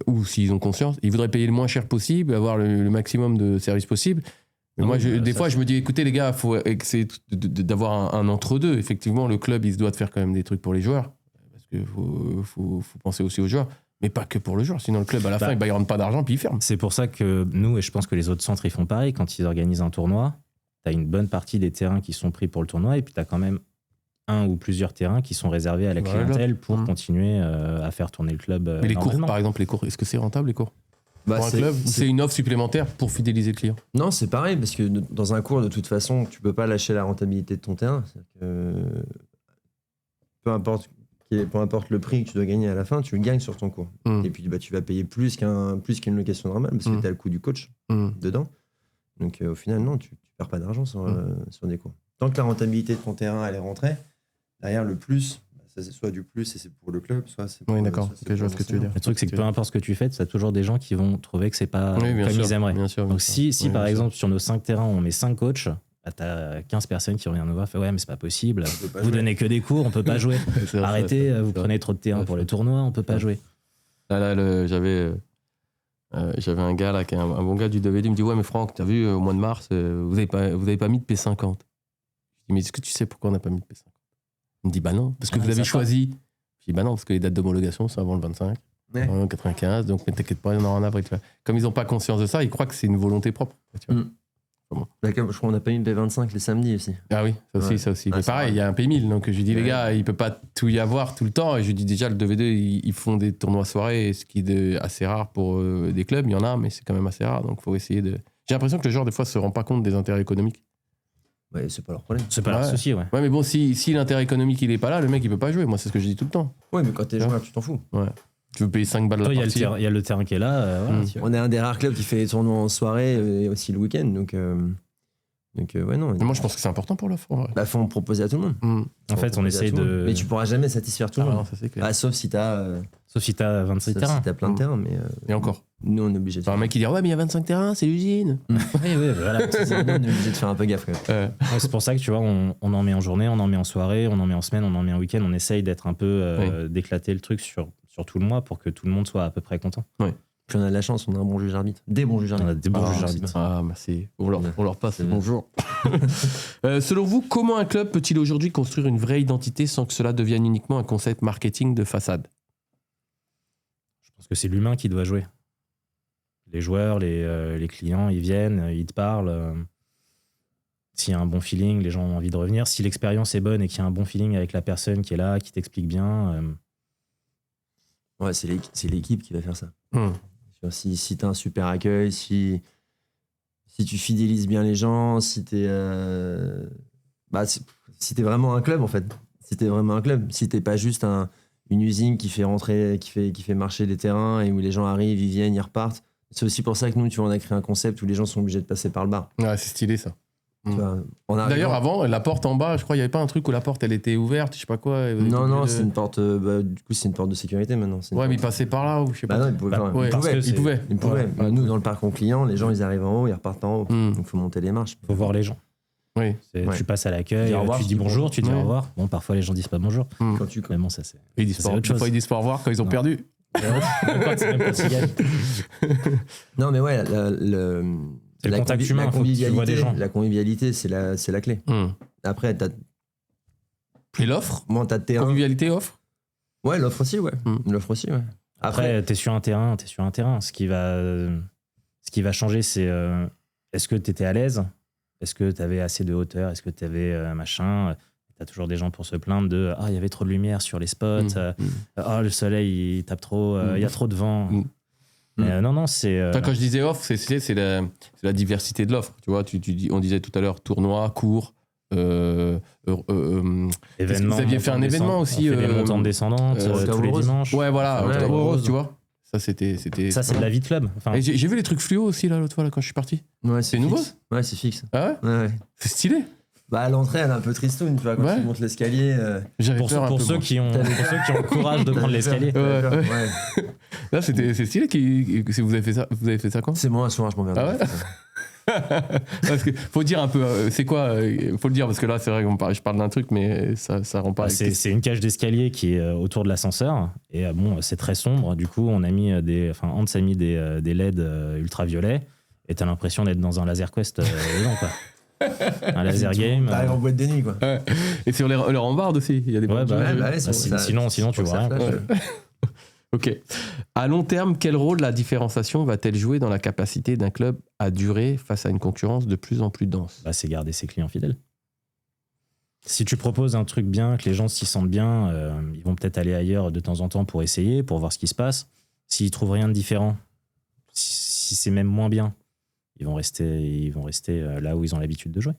Ou s'ils ont conscience, ils voudraient payer le moins cher possible, avoir le maximum de services possible. Mais moi, des fois, je me dis, écoutez, les gars, il faut essayer d'avoir un entre-deux. Effectivement, le club, il se doit de faire quand même des trucs pour les joueurs. Parce qu'il faut penser aussi aux joueurs. Mais pas que pour le joueur. Sinon, le club, à la fin, il ne rentre pas d'argent, puis il ferme. C'est pour ça que nous, et je pense que les autres centres, ils font pareil. Quand ils organisent un tournoi, tu as une bonne partie des terrains qui sont pris pour le tournoi, et puis tu as quand même un ou plusieurs terrains qui sont réservés à la clientèle pour continuer à faire tourner le club. Mais les cours, par exemple, est-ce que c'est rentable, les cours pour un club, c'est une offre supplémentaire pour fidéliser le client. Non, c'est pareil, parce que dans un cours, de toute façon, tu peux pas lâcher la rentabilité de ton terrain. Que peu importe le prix que tu dois gagner à la fin, tu le gagnes sur ton cours. Et puis tu vas payer plus qu'une location normale, parce que tu as le coût du coach dedans. Donc au final, non, tu perds pas d'argent sur des cours. Tant que la rentabilité de ton terrain elle est rentrée, derrière le plus, ça c'est soit du plus et c'est pour le club, soit c'est pour. Oui, d'accord. Je vois ce que tu veux dire. Le truc, c'est que peu importe ce que tu fais, tu as toujours des gens qui vont trouver que c'est pas comme ils aimeraient. Bien sûr, donc si par exemple sur nos 5 terrains on met 5 coachs, tu as 15 personnes qui reviennent nous voir, fait ouais mais c'est pas possible, vous donnez que des cours, on peut pas jouer. Arrêtez, vous prenez trop de terrain pour le tournoi, on peut pas jouer. Là, j'avais un gars là, qui est un bon gars du 2v2, il me dit ouais mais Franck, t'as vu au mois de mars, vous avez pas mis de P50. Je dis mais est-ce que tu sais pourquoi on n'a pas mis de P50? Il me dit bah non, parce que vous avez choisi. Je dis bah non, parce que les dates d'homologation sont avant le 25, 95, donc mais t'inquiète pas, il y en aura en avril. Tu vois. Comme ils n'ont pas conscience de ça, ils croient que c'est une volonté propre. Tu vois. Je crois qu'on n'a pas eu de P25 les samedis aussi. Ah oui, ça aussi. Mais pareil, il y a un P1000, donc je dis les gars, il peut pas tout y avoir tout le temps. Et je dis déjà, le 2v2, ils font des tournois soirées, ce qui est assez rare pour des clubs. Il y en a, mais c'est quand même assez rare, donc faut essayer de. J'ai l'impression que le joueur des fois se rend pas compte des intérêts économiques. Ouais, c'est pas leur problème. C'est pas leur souci, ouais. Ouais, mais bon, si l'intérêt économique il est pas là, le mec il peut pas jouer. Moi, c'est ce que je dis tout le temps. Ouais, mais quand t'es joueur, tu t'en fous. Ouais. Tu veux payer 5 balles la partie. Il y a le terrain qui est là. On est un des rares clubs qui fait les tournois en soirée et aussi le week-end. Donc ouais, non. Moi, je pense que c'est important pour l'offre. Ouais. Bah, faut en proposer à tout le monde. En fait, on essaye de. Mais tu pourras jamais satisfaire tout le monde. Non, ça, c'est clair. Sauf si t'as 26 terrains. Si t'as plein de terrains, mais. Et encore. Nous, on est obligé de faire. Un mec qui dit ouais, mais il y a 25 terrains, c'est l'usine. Oui, voilà. Nous, on est obligé de faire un peu gaffe quand même. C'est pour ça que tu vois, on en met en journée, on en met en soirée, on en met en semaine, on en met en week-end. On essaye d'être un peu d'éclater le truc sur tout le mois pour que tout le monde soit à peu près content. Ouais. Puis on a de la chance, on a un bon juge arbitre. Des bons juges arbitres. On a des bons juges arbitres. Ah, merci. On leur passe bonjour. Selon vous, comment un club peut-il aujourd'hui construire une vraie identité sans que cela devienne uniquement un concept marketing de façade? Je pense que c'est l'humain qui doit jouer. Les joueurs, les clients, ils viennent, ils te parlent. S'il y a un bon feeling, les gens ont envie de revenir. Si l'expérience est bonne et qu'il y a un bon feeling avec la personne qui est là, qui t'explique bien. Ouais, c'est l'équipe qui va faire ça. Si t'as un super accueil, si tu fidélises bien les gens, si t'es vraiment un club en fait. Si t'es vraiment un club, si t'es pas juste une usine qui fait rentrer, qui fait marcher les terrains et où les gens arrivent, ils viennent, ils repartent. C'est aussi pour ça que nous, tu vois, on a créé un concept où les gens sont obligés de passer par le bar. Ouais, c'est stylé ça. Tu vois, D'ailleurs, avant, la porte en bas, je crois, il n'y avait pas un truc où la porte elle était ouverte, je sais pas quoi. Non, c'est une porte. Du coup, c'est une porte de sécurité maintenant. Ouais, mais il passait par là ou je sais pas. Non, il pouvait. Ouais. Nous, dans le parc client, les gens, ils arrivent en haut, ils repartent en haut. Donc, il faut monter les marches. Il faut voir les gens. Oui. Tu passes à l'accueil, tu dis bonjour, tu dis au revoir. Bon, parfois, les gens disent pas bonjour. Mais bon, ça, c'est. Ils disent pas au revoir quand ils ont perdu. C'est même pas si gagne. Non, mais ouais, c'est le contact humain, la convivialité, c'est la clé. Après, et l'offre? T'as de terrain. Convivialité, offre? Ouais, l'offre aussi, ouais. Après, t'es sur un terrain. Ce qui va changer, c'est est-ce que t'étais à l'aise? Est-ce que t'avais assez de hauteur? Est-ce que t'avais machin? T'as toujours des gens pour se plaindre de il y avait trop de lumière sur les spots. Le soleil, il tape trop. Il y a trop de vent. Non, c'est. Quand je disais offre, c'est la diversité de l'offre. Tu vois, on disait tout à l'heure tournoi, cours, Événements, vous aviez fait un événement aussi. On fait les montants descendantes tous les dimanches. Ouais, voilà, Ouais, Octobre Rose, Rose. tu vois. Ça, c'était. Ça, c'est de la vie de club. Enfin, Et j'ai vu les trucs fluo aussi, là, l'autre fois, là, quand je suis parti. Ouais, C'est nouveau? fixe. Ouais, c'est fixe. Ah ouais? Ouais. C'est stylé. Bah, à l'entrée, elle est un peu tristoune, tu vois, quand Ouais. tu montes l'escalier. J'avais pour peur un peu, ceux moi. qui ont le courage de prendre l'escalier. Ouais, ouais. Ouais. Là, c'est stylé. Vous avez fait ça quand? C'est moi, un soir, je m'emmerde. Ah ouais? Parce que faut dire un peu, c'est quoi? Faut le dire parce que là, c'est vrai qu'on je parle d'un truc, mais ça rend pas. C'est une cage d'escalier qui est autour de l'ascenseur. Et bon, c'est très sombre. Du coup, on a mis Hans a mis des LED ultraviolets. Et t'as l'impression d'être dans un laser quest dedans, quoi. Un laser game. T'arrives en boîte de nuit, quoi. Ouais. Et sur les rambardes aussi, il y a des Ouais, bandes. bah, ouais, sinon, tu vois rien. flash. Ok. À long terme, quel rôle la différenciation va-t-elle jouer dans la capacité d'un club à durer face à une concurrence de plus en plus dense? Bah, c'est garder ses clients fidèles. Si tu proposes un truc bien, que les gens s'y sentent bien, ils vont peut-être aller ailleurs de temps en temps pour essayer, pour voir ce qui se passe. S'ils trouvent rien de différent, si c'est même moins bien, ils vont rester là où ils ont l'habitude de jouer.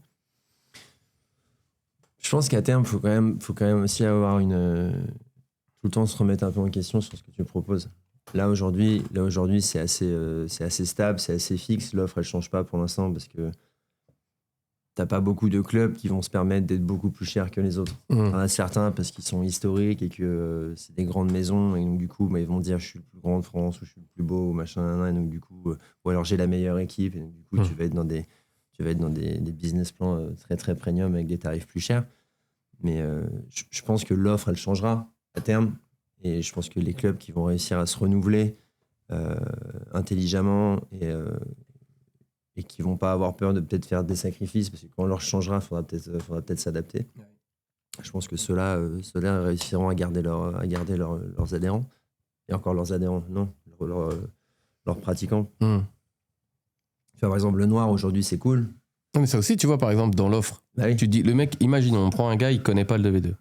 Je pense qu'à terme, faut quand même aussi avoir tout le temps se remettre un peu en question sur ce que tu proposes. Là aujourd'hui, c'est assez stable, c'est assez fixe. L'offre, elle change pas pour l'instant parce que t'as pas beaucoup de clubs qui vont se permettre d'être beaucoup plus chers que les autres. Il y en a certains parce qu'ils sont historiques et que c'est des grandes maisons et donc du coup, ils vont dire je suis le plus grand de France ou je suis le plus beau ou machin, et donc du coup, ou alors j'ai la meilleure équipe et donc du coup, tu vas être dans des business plans très très premium avec des tarifs plus chers. Mais je pense que l'offre, elle changera à terme. Et je pense que les clubs qui vont réussir à se renouveler intelligemment et qui vont pas avoir peur de peut-être faire des sacrifices, parce que quand l'offre changera, il faudra peut-être s'adapter. Ouais. Je pense que ceux-là réussiront à garder leurs adhérents. Et encore leurs adhérents, non, leurs pratiquants. Tu vois, par exemple, le noir, aujourd'hui, c'est cool. Non, mais ça aussi, tu vois, par exemple, dans l'offre, Bah oui. tu te dis, le mec, imaginons, on prend un gars, il connaît pas le DV2.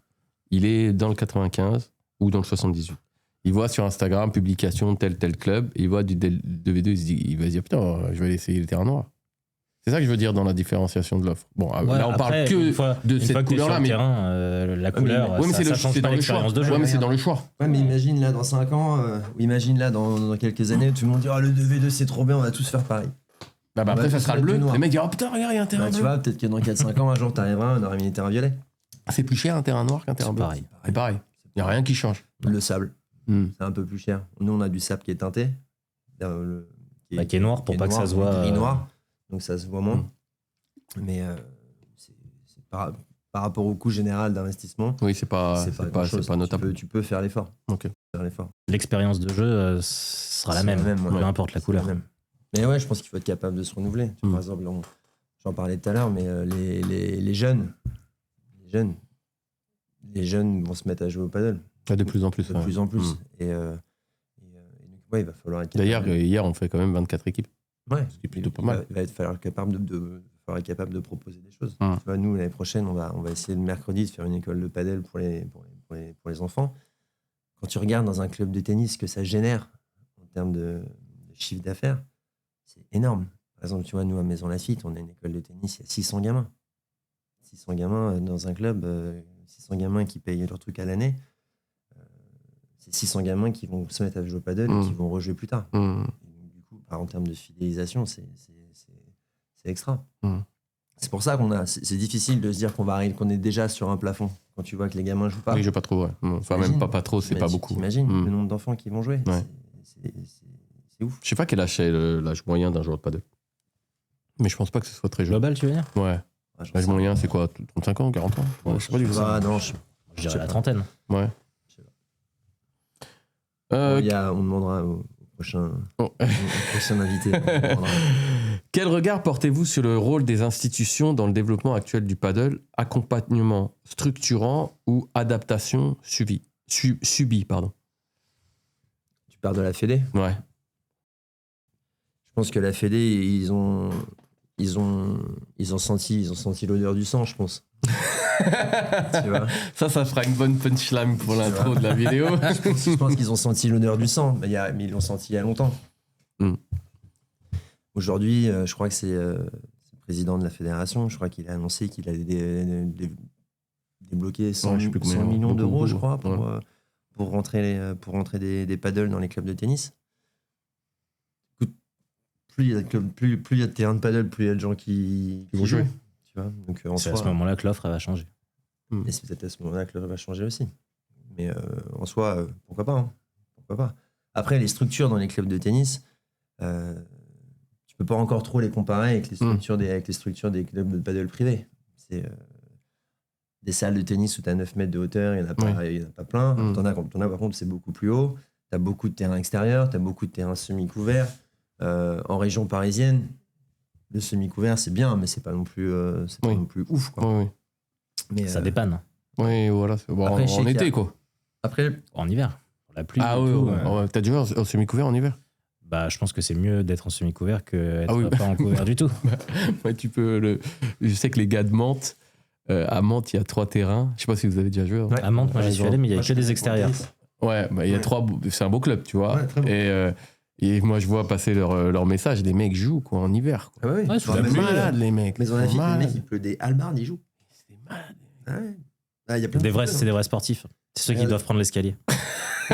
Il est dans le 95 ou dans le 78. Il voit sur Instagram, publication, tel club, il voit du DV2, il va se dire, putain, je vais aller essayer le terrain noir. C'est ça que je veux dire dans la différenciation de l'offre. Bon, Ouais, là, on parle que de cette couleur-là. Mais la couleur, mais ça change pas l'expérience de jeu. Ouais, mais c'est dans le choix. Ouais, mais imagine là dans 5 ans, ou imagine là dans quelques années, tout le monde dira le 2v2 c'est trop bien, on va tous faire pareil. Bah, après, ça sera le bleu. noir. Les mecs diront, oh putain, regarde, il y a un terrain bleu. Tu vois, peut-être que dans 4-5 ans, un jour, t'arriveras, on aura mis des terrains violets. C'est plus cher un terrain noir qu'un terrain bleu. C'est pareil. Il n'y a rien qui change. Le sable, c'est un peu plus cher. Nous, on a du sable qui est teinté. Qui est noir pour pas que ça se voit. Gris noir, donc ça se voit moins. Mais c'est par rapport au coût général d'investissement. Oui, c'est pas notable. Tu peux faire l'effort. Ok. Faire l'effort. L'expérience de jeu sera la même, peu importe la couleur. Mais ouais, je pense qu'il faut être capable de se renouveler. Par exemple, j'en parlais tout à l'heure, mais les jeunes vont se mettre à jouer au paddle. De plus en plus. De plus en plus. Et ouais, il va falloir être capable. D'ailleurs, hier, on fait quand même 24 équipes. Ouais. Ce qui est plutôt pas mal. Il va falloir capable de proposer des choses. Tu vois, nous, l'année prochaine, on va essayer le mercredi de faire une école de paddle pour les enfants. Quand tu regardes dans un club de tennis ce que ça génère en termes de chiffre d'affaires, c'est énorme. Par exemple, tu vois, nous, à Maison Lafitte, on a une école de tennis, il y a 600 gamins. 600 gamins dans un club, 600 gamins qui payent leur truc à l'année. C'est 600 gamins qui vont se mettre à jouer au paddle et qui vont rejouer plus tard. Et donc, du coup, en termes de fidélisation, c'est extra. C'est pour ça c'est difficile de se dire qu'on est déjà sur un plafond quand tu vois que les gamins jouent pas. Oui, je joue pas trop, ouais. Enfin, même pas trop, c'est pas beaucoup. T'imagines le nombre d'enfants qui vont jouer. Ouais. C'est ouf. Je sais pas quel âge c'est l'âge moyen d'un joueur de paddle. Mais je pense pas que ce soit très jeune. Global, tu veux dire? Ouais. L'âge moyen, c'est quoi? 35 ans, 40 ans? Ouais, je sais pas du tout. Non, je dirais la trentaine. Ouais. On demandera au prochain invité. Quel regard portez-vous sur le rôle des institutions dans le développement actuel du paddle? Accompagnement structurant ou adaptation subie? Tu parles de la Fédé? Ouais. Je pense que la Fédé, ils ont senti l'odeur du sang, je pense. Tu vois, ça fera une bonne punchline pour l'intro de la vidéo. je pense qu'ils ont senti l'odeur du sang, mais ils l'ont senti il y a longtemps. Aujourd'hui, je crois que c'est président de la fédération. Je crois qu'il a annoncé qu'il allait débloquer 100 je sais plus combien, millions beaucoup, d'euros, je beaucoup, crois, pour rentrer des paddles dans les clubs de tennis. Écoute, plus il y a de terrains de paddle, plus il y a de gens qui vont jouer. Tu vois. Donc, C'est à ce moment-là que l'offre elle va changer. Et c'est peut-être à ce moment-là que l'offre va changer aussi. Mais en soi, pourquoi pas, hein. Pourquoi pas. Après, les structures dans les clubs de tennis, tu peux pas encore trop les comparer avec les structures, avec les structures des clubs de paddle privés. C'est des salles de tennis où tu as 9 mètres de hauteur, il n'y en a pas plein. T'en as par contre, c'est beaucoup plus haut. Tu as beaucoup de terrains extérieurs, tu as beaucoup de terrains semi-couverts. En région parisienne, le semi-couvert, c'est bien, mais c'est pas non plus, pas non plus ouf, quoi. Oui. Mais, ça dépanne. Oui, voilà. Bon, après, en été, quoi. Après, en hiver. La pluie. Ah oui, t'as déjà joué en semi-couvert en hiver? Bah, je pense que c'est mieux d'être en semi-couvert qu'être pas en couvert du tout. Ouais, tu peux. Je sais que les gars de Mantes, à Mantes, il y a 3 terrains. Je sais pas si vous avez déjà joué. Hein. À Mantes, moi j'y suis allé, mais il y a que des extérieurs. Ouais, bah, il y a 3. C'est un beau club, tu vois. Ouais, très beau. Et moi, je vois passer leur message. Les mecs jouent quoi, en hiver. Quoi. Ah ouais, ouais, C'est malade, les mecs. Mais on a vu que les mecs, il pleut des halbards, ils jouent. C'est malade. Ah ouais. Ah, y a plein c'est des vrais sportifs. C'est ceux qui doivent prendre l'escalier. Et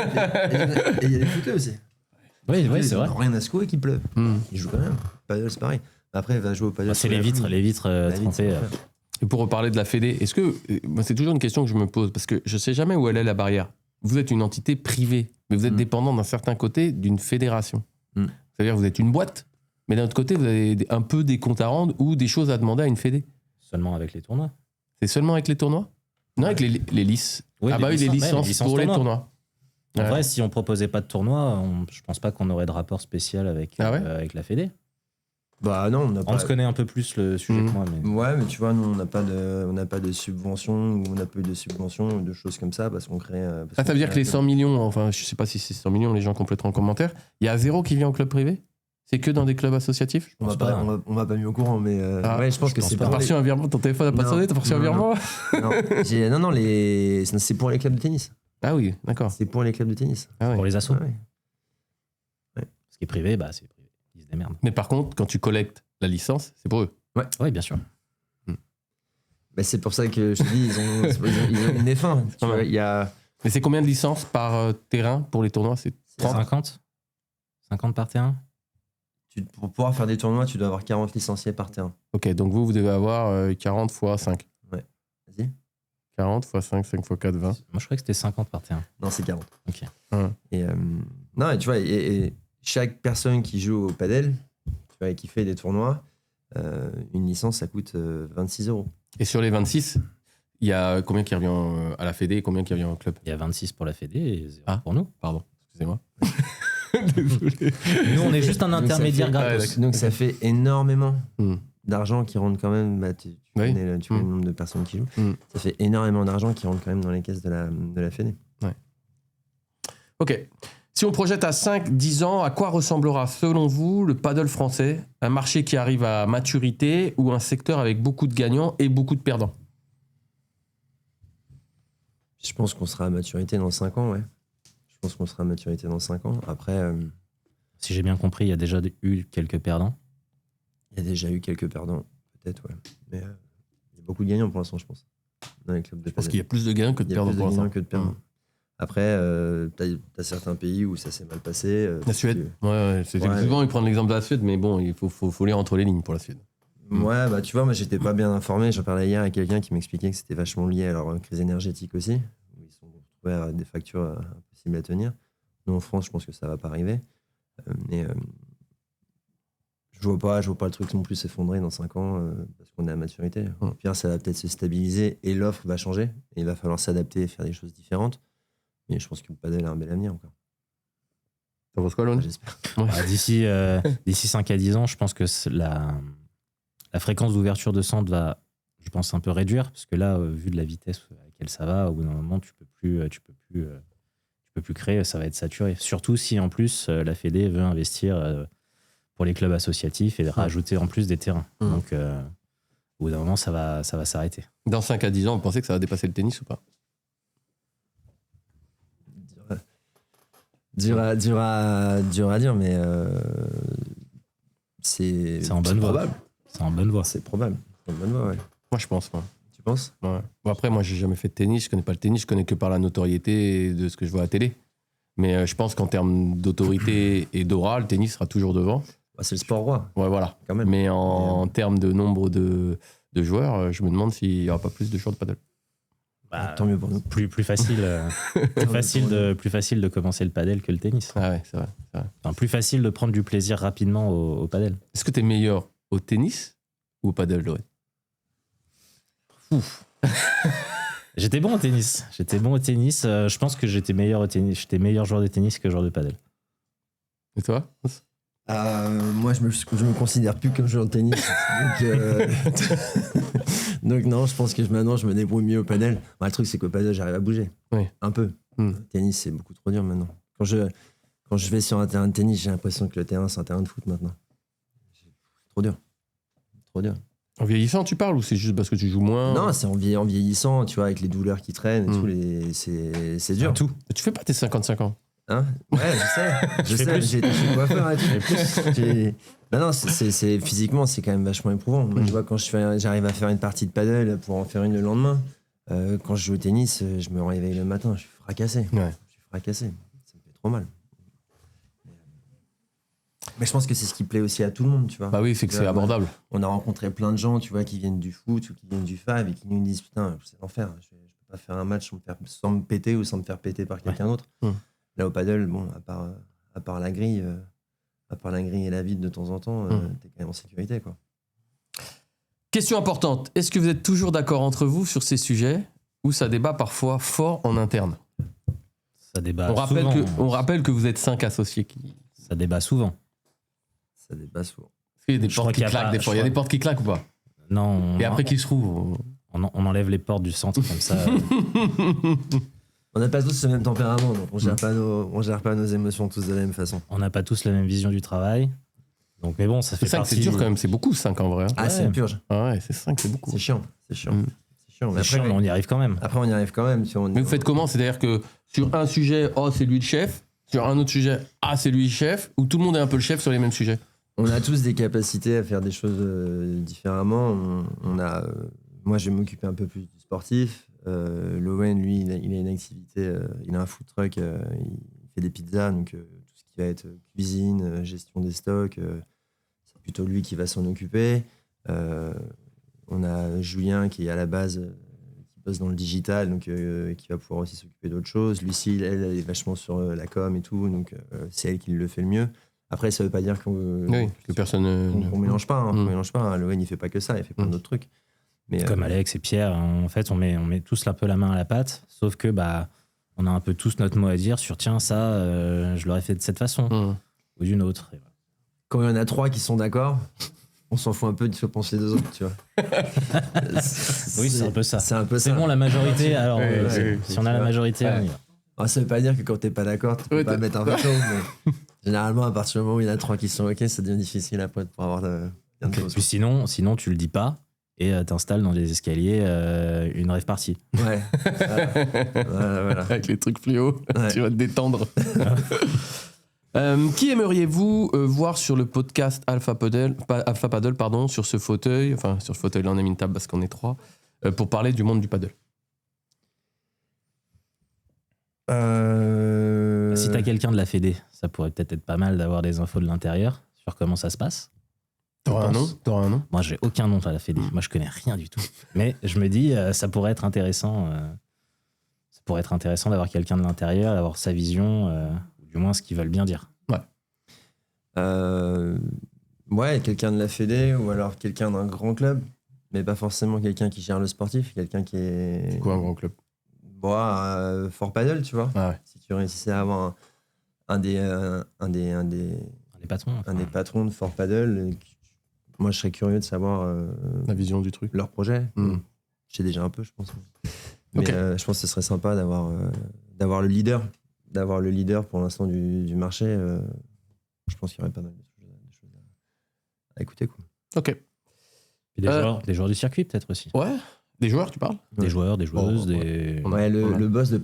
il y a des footeux aussi. Oui, c'est vrai. Rien à secouer qu'il pleuve. Ils jouent quand même. Paddle, c'est pareil. Après, il va jouer au paddle. C'est les vitres trempées. Et pour reparler de la Fédé, est-ce que. C'est toujours une question que je me pose, parce que je sais jamais où elle est la barrière. Vous êtes une entité privée, mais vous êtes dépendant d'un certain côté d'une fédération. C'est-à-dire que vous êtes une boîte, mais d'un autre côté, vous avez un peu des comptes à rendre ou des choses à demander à une fédé. Seulement avec les tournois. C'est seulement avec les tournois? Non, avec les lices. Oui, les licences pour les tournois. En vrai, si on proposait pas de tournoi, je pense pas qu'on aurait de rapport spécial avec la Fédé. Bah non, on se connaît un peu plus le sujet que moi. Mais... Ouais, mais tu vois, nous, on n'a pas de subvention, ou on n'a pas eu de subvention, ou de choses comme ça, parce qu'on crée... ça veut dire que les 100 millions, enfin, je sais pas si c'est 100 millions, les gens compléteront en commentaire, il y a 0 qui vient au club privé? C'est que dans des clubs associatifs? On m'a pas mis au courant, mais ouais, je pense que c'est pas. T'as reçu un virement, ton téléphone n'a pas sonné, t'as reçu un virement? Non, c'est pour les clubs de tennis. Ah oui, d'accord. C'est pour les clubs de tennis. Ah ouais. Pour les assos. Ah ouais. Ce qui est privé, bah c'est privé. Ils se démerdent. Mais par contre, quand tu collectes la licence, c'est pour eux. Ouais, bien sûr. Bah, c'est pour ça que je te dis, ils ont une F1. Tu vois, il y a... Mais c'est combien de licences par terrain pour les tournois? C'est 50 par terrain. Pour pouvoir faire des tournois, tu dois avoir 40 licenciés par terrain. Ok, donc vous devez avoir 40 x 5. Ouais, vas-y. 40 x 5, 5 x 4, 20. Moi, je croyais que c'était 50 par terrain. Non, c'est 40. Ok. Et, non, et tu vois, et chaque personne qui joue au padel, tu vois, et qui fait des tournois, une licence, ça coûte 26 €. Et sur les 26, il y a combien qui revient à la Fédé et combien qui revient au club? Il y a 26 pour la Fédé et 0 pour nous. Pardon, excusez-moi. Désolé. Nous, on est juste un intermédiaire gratos. Donc ça fait énormément d'argent qui rentre quand même. Bah, tu connais le nombre de personnes qui jouent. Ça fait énormément d'argent qui rentre quand même dans les caisses de la Fédé. Ouais. Ok. Si on projette à 5-10 ans, à quoi ressemblera selon vous le paddle français? Un marché qui arrive à maturité ou un secteur avec beaucoup de gagnants et beaucoup de perdants? Je pense qu'on sera à maturité dans 5 ans, ouais. Je pense qu'on sera à maturité dans 5 ans. Après... Si j'ai bien compris, il y a déjà eu quelques perdants. Il y a déjà eu quelques perdants, peut-être, ouais. Mais il y a beaucoup de gagnants pour l'instant, je pense. Dans les clubs de Je pense qu'il y a plus de gagnants que de perdants pour l'instant. Après, t'as certains pays où ça s'est mal passé. La Suède. Souvent, ils prennent l'exemple de la Suède, mais bon, il faut lire entre les lignes pour la Suède. Ouais, bah tu vois, moi j'étais pas bien informé. J'en parlais hier à quelqu'un qui m'expliquait que c'était vachement lié à leur crise énergétique aussi. Où ils sont retrouvés à des factures impossibles à tenir. Nous en France, je pense que ça va pas arriver. Mais je vois pas le truc non plus s'effondrer dans 5 ans parce qu'on est à maturité. Puis ça va peut-être se stabiliser et l'offre va changer. Et il va falloir s'adapter et faire des choses différentes. Mais je pense que le padel a un bel avenir encore. Ça vaut quoi, Lone? J'espère. D'ici 5 à 10 ans, je pense que la fréquence d'ouverture de centre va, je pense, un peu réduire. Parce que là, vu de la vitesse à laquelle ça va, au bout d'un moment, tu peux plus créer, ça va être saturé. Surtout si, en plus, la Fédé veut investir pour les clubs associatifs et rajouter en plus des terrains. Donc, au bout d'un moment, ça va s'arrêter. Dans 5 à 10 ans, vous pensez que ça va dépasser le tennis ou pas? Dur à dire, mais c'est en bonne probable. C'est en bonne voie. C'est probable. C'est une bonne voie, ouais. Moi, je pense. Ouais. Tu penses? Ouais. Bon, après, moi, j'ai jamais fait de tennis. Je connais pas le tennis. Je connais que par la notoriété et de ce que je vois à la télé. Mais je pense qu'en termes d'autorité et d'aura, le tennis sera toujours devant. Bah, c'est le sport roi, Ouais, voilà. quand même. Mais en termes de nombre de joueurs, je me demande s'il n'y aura pas plus de joueurs de paddle. Bah, Tant mieux pour nous. plus facile, plus facile de commencer le padel que le tennis. Ah ouais, c'est vrai. Enfin, plus facile de prendre du plaisir rapidement au padel. Est-ce que tu es meilleur au tennis ou au paddle, Lorraine? J'étais bon au tennis. Je pense que j'étais meilleur au tennis. J'étais meilleur joueur de tennis que joueur de padel. Et toi? Moi, je me considère plus comme joueur de tennis. Donc non, je pense que maintenant, je me débrouille mieux au padel. Bah, le truc, c'est qu'au padel, j'arrive à bouger. Oui. Un peu. Le tennis, c'est beaucoup trop dur maintenant. Quand je vais sur un terrain de tennis, j'ai l'impression que le terrain, c'est un terrain de foot maintenant. Trop dur. Trop dur. En vieillissant, tu parles ou c'est juste parce que tu joues moins? Non, c'est en vieillissant, tu vois, avec les douleurs qui traînent et tout, c'est dur. Tout. Tu fais pas tes 55 ans? Hein? Ouais, je sais, j'ai été chez coiffeur et tout. Non, c'est physiquement, c'est quand même vachement éprouvant. Moi, tu vois, quand j'arrive à faire une partie de paddle pour en faire une le lendemain, quand je joue au tennis, je me réveille le matin, je suis fracassé. Ouais. Je suis fracassé. Ça me fait trop mal. Mais je pense que c'est ce qui plaît aussi à tout le monde, tu vois. Bah oui, c'est que c'est abordable. On a rencontré plein de gens, tu vois, qui viennent du foot ou qui viennent du five et qui nous disent putain, c'est l'enfer. Je peux pas faire un match sans me péter ou sans me faire péter par quelqu'un d'autre. Là au paddle, bon, à part la grille et la vide de temps en temps, t'es quand même en sécurité, quoi. Question importante. Est-ce que vous êtes toujours d'accord entre vous sur ces sujets ou ça débat parfois fort en interne? Ça débat On rappelle que vous êtes 5 associés qui... Ça débat souvent. Ça débat souvent. Est-ce qu'il y a des Je portes crois qui qu'il y a claquent pas- des fois? Il y a des portes qui claquent ou pas? Non. Et après qui se trouvent? On enlève les portes du centre comme ça. On n'a pas tous le même tempérament, donc on gère pas nos émotions tous de la même façon. On n'a pas tous la même vision du travail. Donc, mais bon, ça fait 5, partie... c'est dur quand même. C'est beaucoup 5 en vrai. Hein. Ah, c'est une purge. Ah ouais, c'est 5, c'est beaucoup. C'est chiant. C'est chiant. C'est chiant, mais on y arrive quand même. Après, on y arrive quand même. Mais vous faites comment? C'est-à-dire que sur un sujet, c'est lui le chef. Sur un autre sujet, c'est lui le chef. Ou tout le monde est un peu le chef sur les mêmes sujets? On a tous des capacités à faire des choses différemment. Moi, je vais m'occuper un peu plus du sportif. Lowen, lui, il a une activité, il a un food truck, il fait des pizzas, donc tout ce qui va être cuisine, gestion des stocks, c'est plutôt lui qui va s'en occuper. On a Julien qui est à la base, qui bosse dans le digital, donc qui va pouvoir aussi s'occuper d'autres choses. Lucille, elle est vachement sur la com et tout, donc c'est elle qui le fait le mieux. Après, ça veut pas dire qu'on mélange pas. On mélange pas. Lowen, il fait pas que ça, il fait plein d'autres trucs. Mais, comme Alex et Pierre, en fait, on met tous un peu la main à la pâte, sauf que on a un peu tous notre mot à dire sur tiens, ça, je l'aurais fait de cette façon ou d'une autre. Et voilà. Quand il y en a 3 qui sont d'accord, on s'en fout un peu de ce que pensent les 2 autres, tu vois. Oui, c'est un peu ça. C'est un peu ça. C'est bon, la majorité, alors si on a la majorité, on y va. Alors, ça veut pas dire que quand t'es pas d'accord, tu peux pas mettre un veto, mais généralement, à partir du moment où il y en a 3 qui sont OK, ça devient difficile après pour avoir de Puis sinon, tu le dis pas. Et t'installes dans les escaliers une rave party. Ouais. Voilà. Avec les trucs fléaux, Ouais. tu vas te détendre. Qui aimeriez-vous voir sur le podcast Alpha Paddle, sur ce fauteuil, enfin sur ce fauteuil là on a mis une table parce qu'on est 3, pour parler du monde du paddle? Si t'as quelqu'un de la Fédé, ça pourrait peut-être être pas mal d'avoir des infos de l'intérieur sur comment ça se passe. T'auras un nom? Moi, j'ai aucun nom à la Fédé. Moi, je connais rien du tout. Mais je me dis, ça pourrait être intéressant. Ça pourrait être intéressant d'avoir quelqu'un de l'intérieur, d'avoir sa vision, ou du moins ce qu'ils veulent bien dire. Ouais, quelqu'un de la Fédé ou alors quelqu'un d'un grand club, mais pas forcément quelqu'un qui gère le sportif, quelqu'un qui est. C'est quoi un grand club? Fort Paddle, tu vois. Ah ouais. Si tu réussissais à avoir un des patrons. un des patrons de Fort Paddle. Moi, je serais curieux de savoir la vision du truc, leur projet. Je sais déjà un peu, je pense. Mais je pense que ce serait sympa d'avoir le leader pour l'instant du marché. Je pense qu'il y aurait pas mal de choses à écouter, quoi. Ok. Et des joueurs du circuit, peut-être aussi. Ouais. Des joueurs, tu parles? Des joueurs, des joueuses, le boss de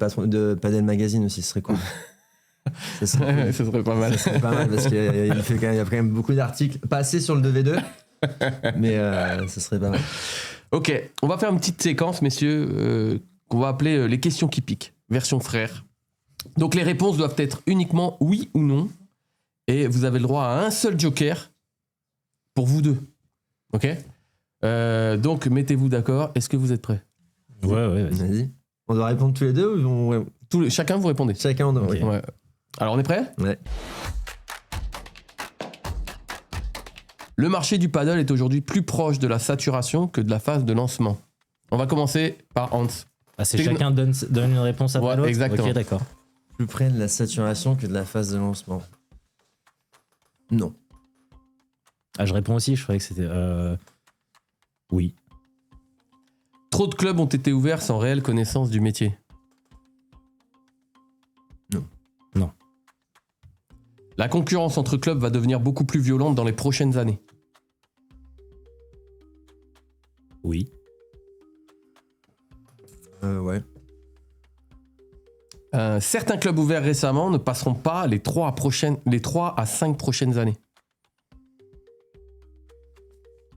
Paddle Magazine aussi, ce serait cool. Ce serait pas mal. Ça serait pas mal parce qu'il y a quand même beaucoup d'articles. Pas assez sur le 2v2, Mais ce serait pas mal. Ok, on va faire une petite séquence, messieurs, qu'on va appeler les questions qui piquent, version frère. Donc les réponses doivent être uniquement oui ou non. Et vous avez le droit à un seul joker pour vous deux. Ok ? Donc mettez-vous d'accord. Est-ce que vous êtes prêts ? Ouais, vas-y. Vas-y. On doit répondre tous les deux ou Chacun vous répondez. chacun on doit. Ok. ok. Ouais. Alors on est prêts ? Ouais. Le marché du paddle est aujourd'hui plus proche de la saturation que de la phase de lancement. On va commencer par Hans. Ah, c'est Techno- chacun donne une réponse après Ouais, l'autre. exactement. Ok, d'accord. Plus près de la saturation que de la phase de lancement. Non. Ah, je réponds aussi, je croyais que c'était... Oui. Trop de clubs ont été ouverts sans réelle connaissance du métier. Non. Non. La concurrence entre clubs va devenir beaucoup plus violente dans les prochaines années. Oui. Ouais. Certains clubs ouverts récemment ne passeront pas les 3 à 5 prochaines années.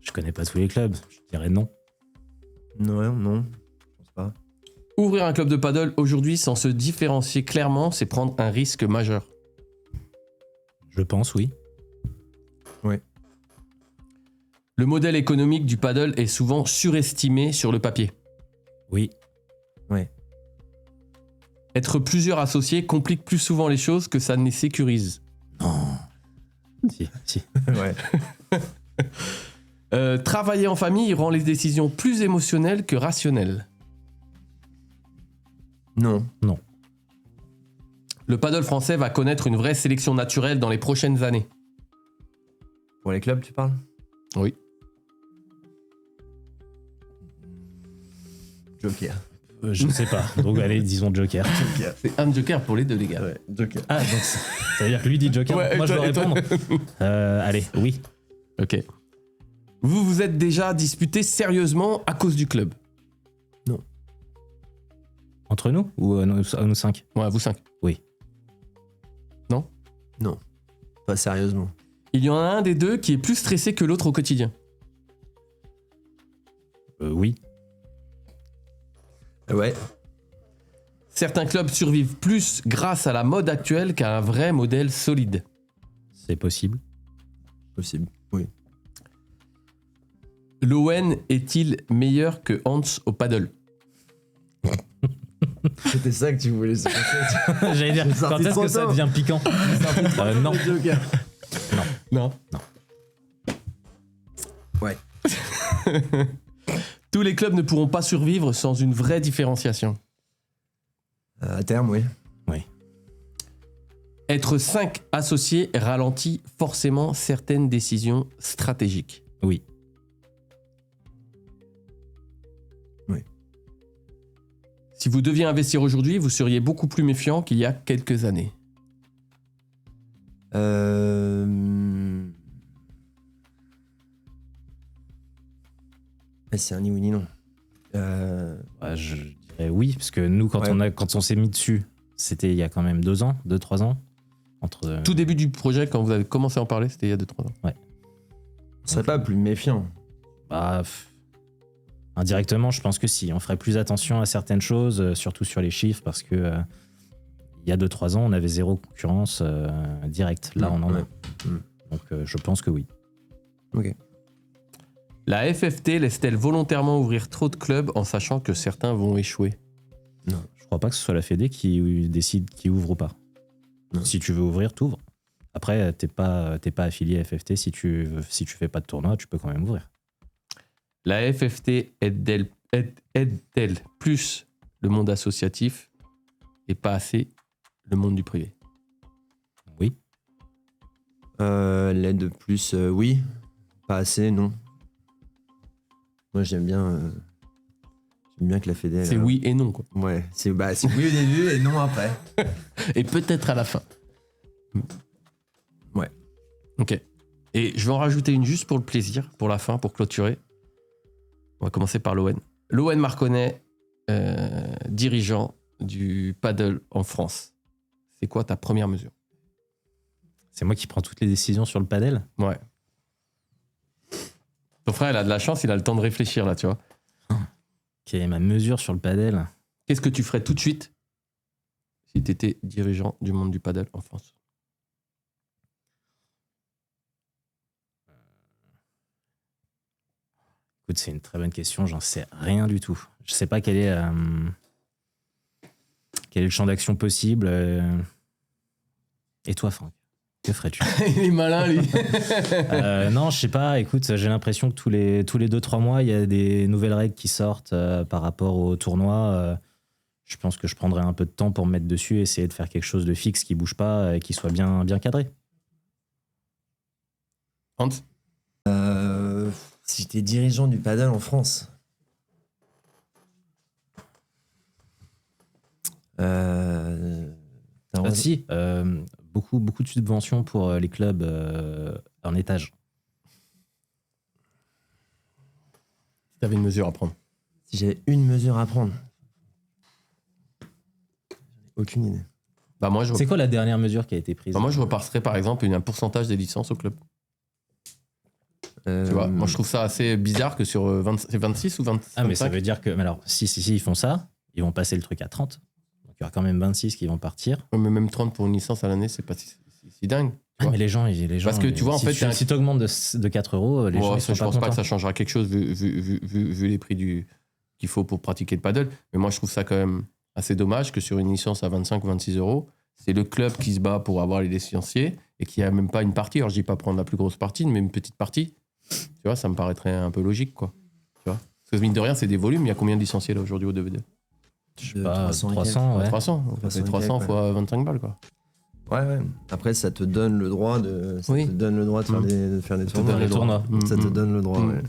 Je connais pas tous les clubs. Je dirais non. Non. Je pense pas. Ouvrir un club de paddle aujourd'hui sans se différencier clairement, c'est prendre un risque majeur. Je pense oui. Le modèle économique du paddle est souvent surestimé sur le papier. Oui. Être plusieurs associés complique plus souvent les choses que ça ne les sécurise. Non. Si. Ouais. Travailler en famille rend les décisions plus émotionnelles que rationnelles. Non. Le paddle français va connaître une vraie sélection naturelle dans les prochaines années. Pour les clubs, tu parles? Oui. Joker. Je sais pas. Donc allez, disons Joker. C'est un joker pour les deux, les gars. Ouais, Joker. Ah, donc ça veut dire que lui dit Joker. Ouais, Moi, je dois et toi- répondre. Allez, oui. Ok. Vous vous êtes déjà disputé sérieusement à cause du club. Entre nous ou à nous 5? Ouais, vous 5. Pas sérieusement. Il y en a un des deux qui est plus stressé que l'autre au quotidien. Oui. Ouais. Certains clubs survivent plus grâce à la mode actuelle qu'à un vrai modèle solide. C'est possible. Possible. Oui. L'ON est-il meilleur que Hans au paddle? C'était ça que tu voulais se passer. J'allais dire, J'ai quand sorti est-ce trop que ça tôt. devient piquant? Non. Joker. Non. Ouais. Tous les clubs ne pourront pas survivre sans une vraie différenciation. À terme, oui. Être 5 associés ralentit forcément certaines décisions stratégiques. Oui. Si vous deviez investir aujourd'hui, vous seriez beaucoup plus méfiant qu'il y a quelques années. C'est un ni oui ni non. Ouais, je dirais oui, parce que nous, quand on s'est mis dessus, c'était il y a quand même 2-3 ans. Tout début du projet, quand vous avez commencé à en parler, c'était il y a 2-3 ans. Ce serait pas plus méfiant. Indirectement, je pense que si. On ferait plus attention à certaines choses, surtout sur les chiffres, parce que il y a 2-3 ans, on avait zéro concurrence directe. Là, on en a. Donc, je pense que oui. Ok. La FFT laisse-t-elle volontairement ouvrir trop de clubs en sachant que certains vont échouer? Je crois pas que ce soit la Fédé qui décide qui ouvre ou pas. Non. Si tu veux ouvrir, t'ouvres. Après, t'es pas affilié à FFT. Si tu fais pas de tournoi, tu peux quand même ouvrir. La FFT aide-t-elle plus le monde associatif et pas assez le monde du privé? Oui. L'aide plus, oui. Pas assez, non. Moi, j'aime bien que la Fédé. C'est oui et non, quoi. Ouais, c'est oui au début et non après. Et peut-être à la fin. Ouais. Ok. Et je vais en rajouter une juste pour le plaisir, pour la fin, pour clôturer. On va commencer par l'ON. L'ON Marconnet, dirigeant du paddle en France. C'est quoi ta première mesure? C'est moi qui prends toutes les décisions sur le padel. Ouais. Ton frère, il a de la chance, il a le temps de réfléchir là, tu vois. Quelle est ma mesure sur le padel? Qu'est-ce que tu ferais tout de suite si tu étais dirigeant du monde du padel en France? Écoute, c'est une très bonne question, j'en sais rien du tout. Je sais pas quel est le champ d'action possible. Et toi, Franck, que ferais-tu? Il est malin, lui. Non, je sais pas. Écoute, j'ai l'impression que tous les 2-3 mois, il y a des nouvelles règles qui sortent par rapport au tournoi. Je pense que je prendrai un peu de temps pour me mettre dessus, essayer de faire quelque chose de fixe qui bouge pas et qui soit bien cadré. Hans? Si j'étais dirigeant du paddle en France. Si, beaucoup de subventions pour les clubs en étage. Si t'avais une mesure à prendre. Si j'avais une mesure à prendre. Aucune idée. Bah moi, C'est quoi la dernière mesure qui a été prise? moi, je repasserais par exemple un pourcentage des licences au club. Tu vois, moi je trouve ça assez bizarre que sur 26 ou 25. Ah, mais ça veut dire que. Mais alors, si ils font ça, ils vont passer le truc à 30. Donc il y aura quand même 26 qui vont partir. Ouais, mais même 30 pour une licence à l'année, c'est pas si dingue. Tu Ah, vois. mais les gens. Parce que tu vois, en fait, si tu augmentes de 4 euros, les gens. Ils sont je pense pas que contents. ça changera quelque chose vu les prix qu'il faut pour pratiquer le paddle. Mais moi je trouve ça quand même assez dommage que sur une licence à 25 ou 26 euros, c'est le club qui se bat pour avoir les licenciés et qui a même pas une partie. Alors je dis pas prendre la plus grosse partie, mais une petite partie. Tu vois, ça me paraîtrait un peu logique, quoi. Tu vois, parce que mine de rien, c'est des volumes. Il y a combien de licenciés là aujourd'hui au 2v2? Je sais pas, 300 ouais. 300. Ça fait 300 fois 25 balles, quoi. Ouais. Après, ça te donne le droit de, Oui. faire des te tournois. donne le droit. Ça te donne le droit, Mm. ouais.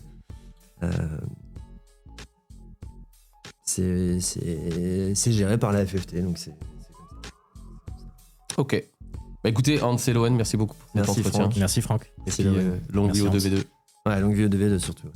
C'est géré par la FFT, donc c'est comme ça. Ok. Bah écoutez, Hans et Loen, merci beaucoup pour cet Merci, entretien. Franck. Merci, Franck. Et puis, longue vie au Merci, 2v2. Ouais, longue vie au 2v2 surtout.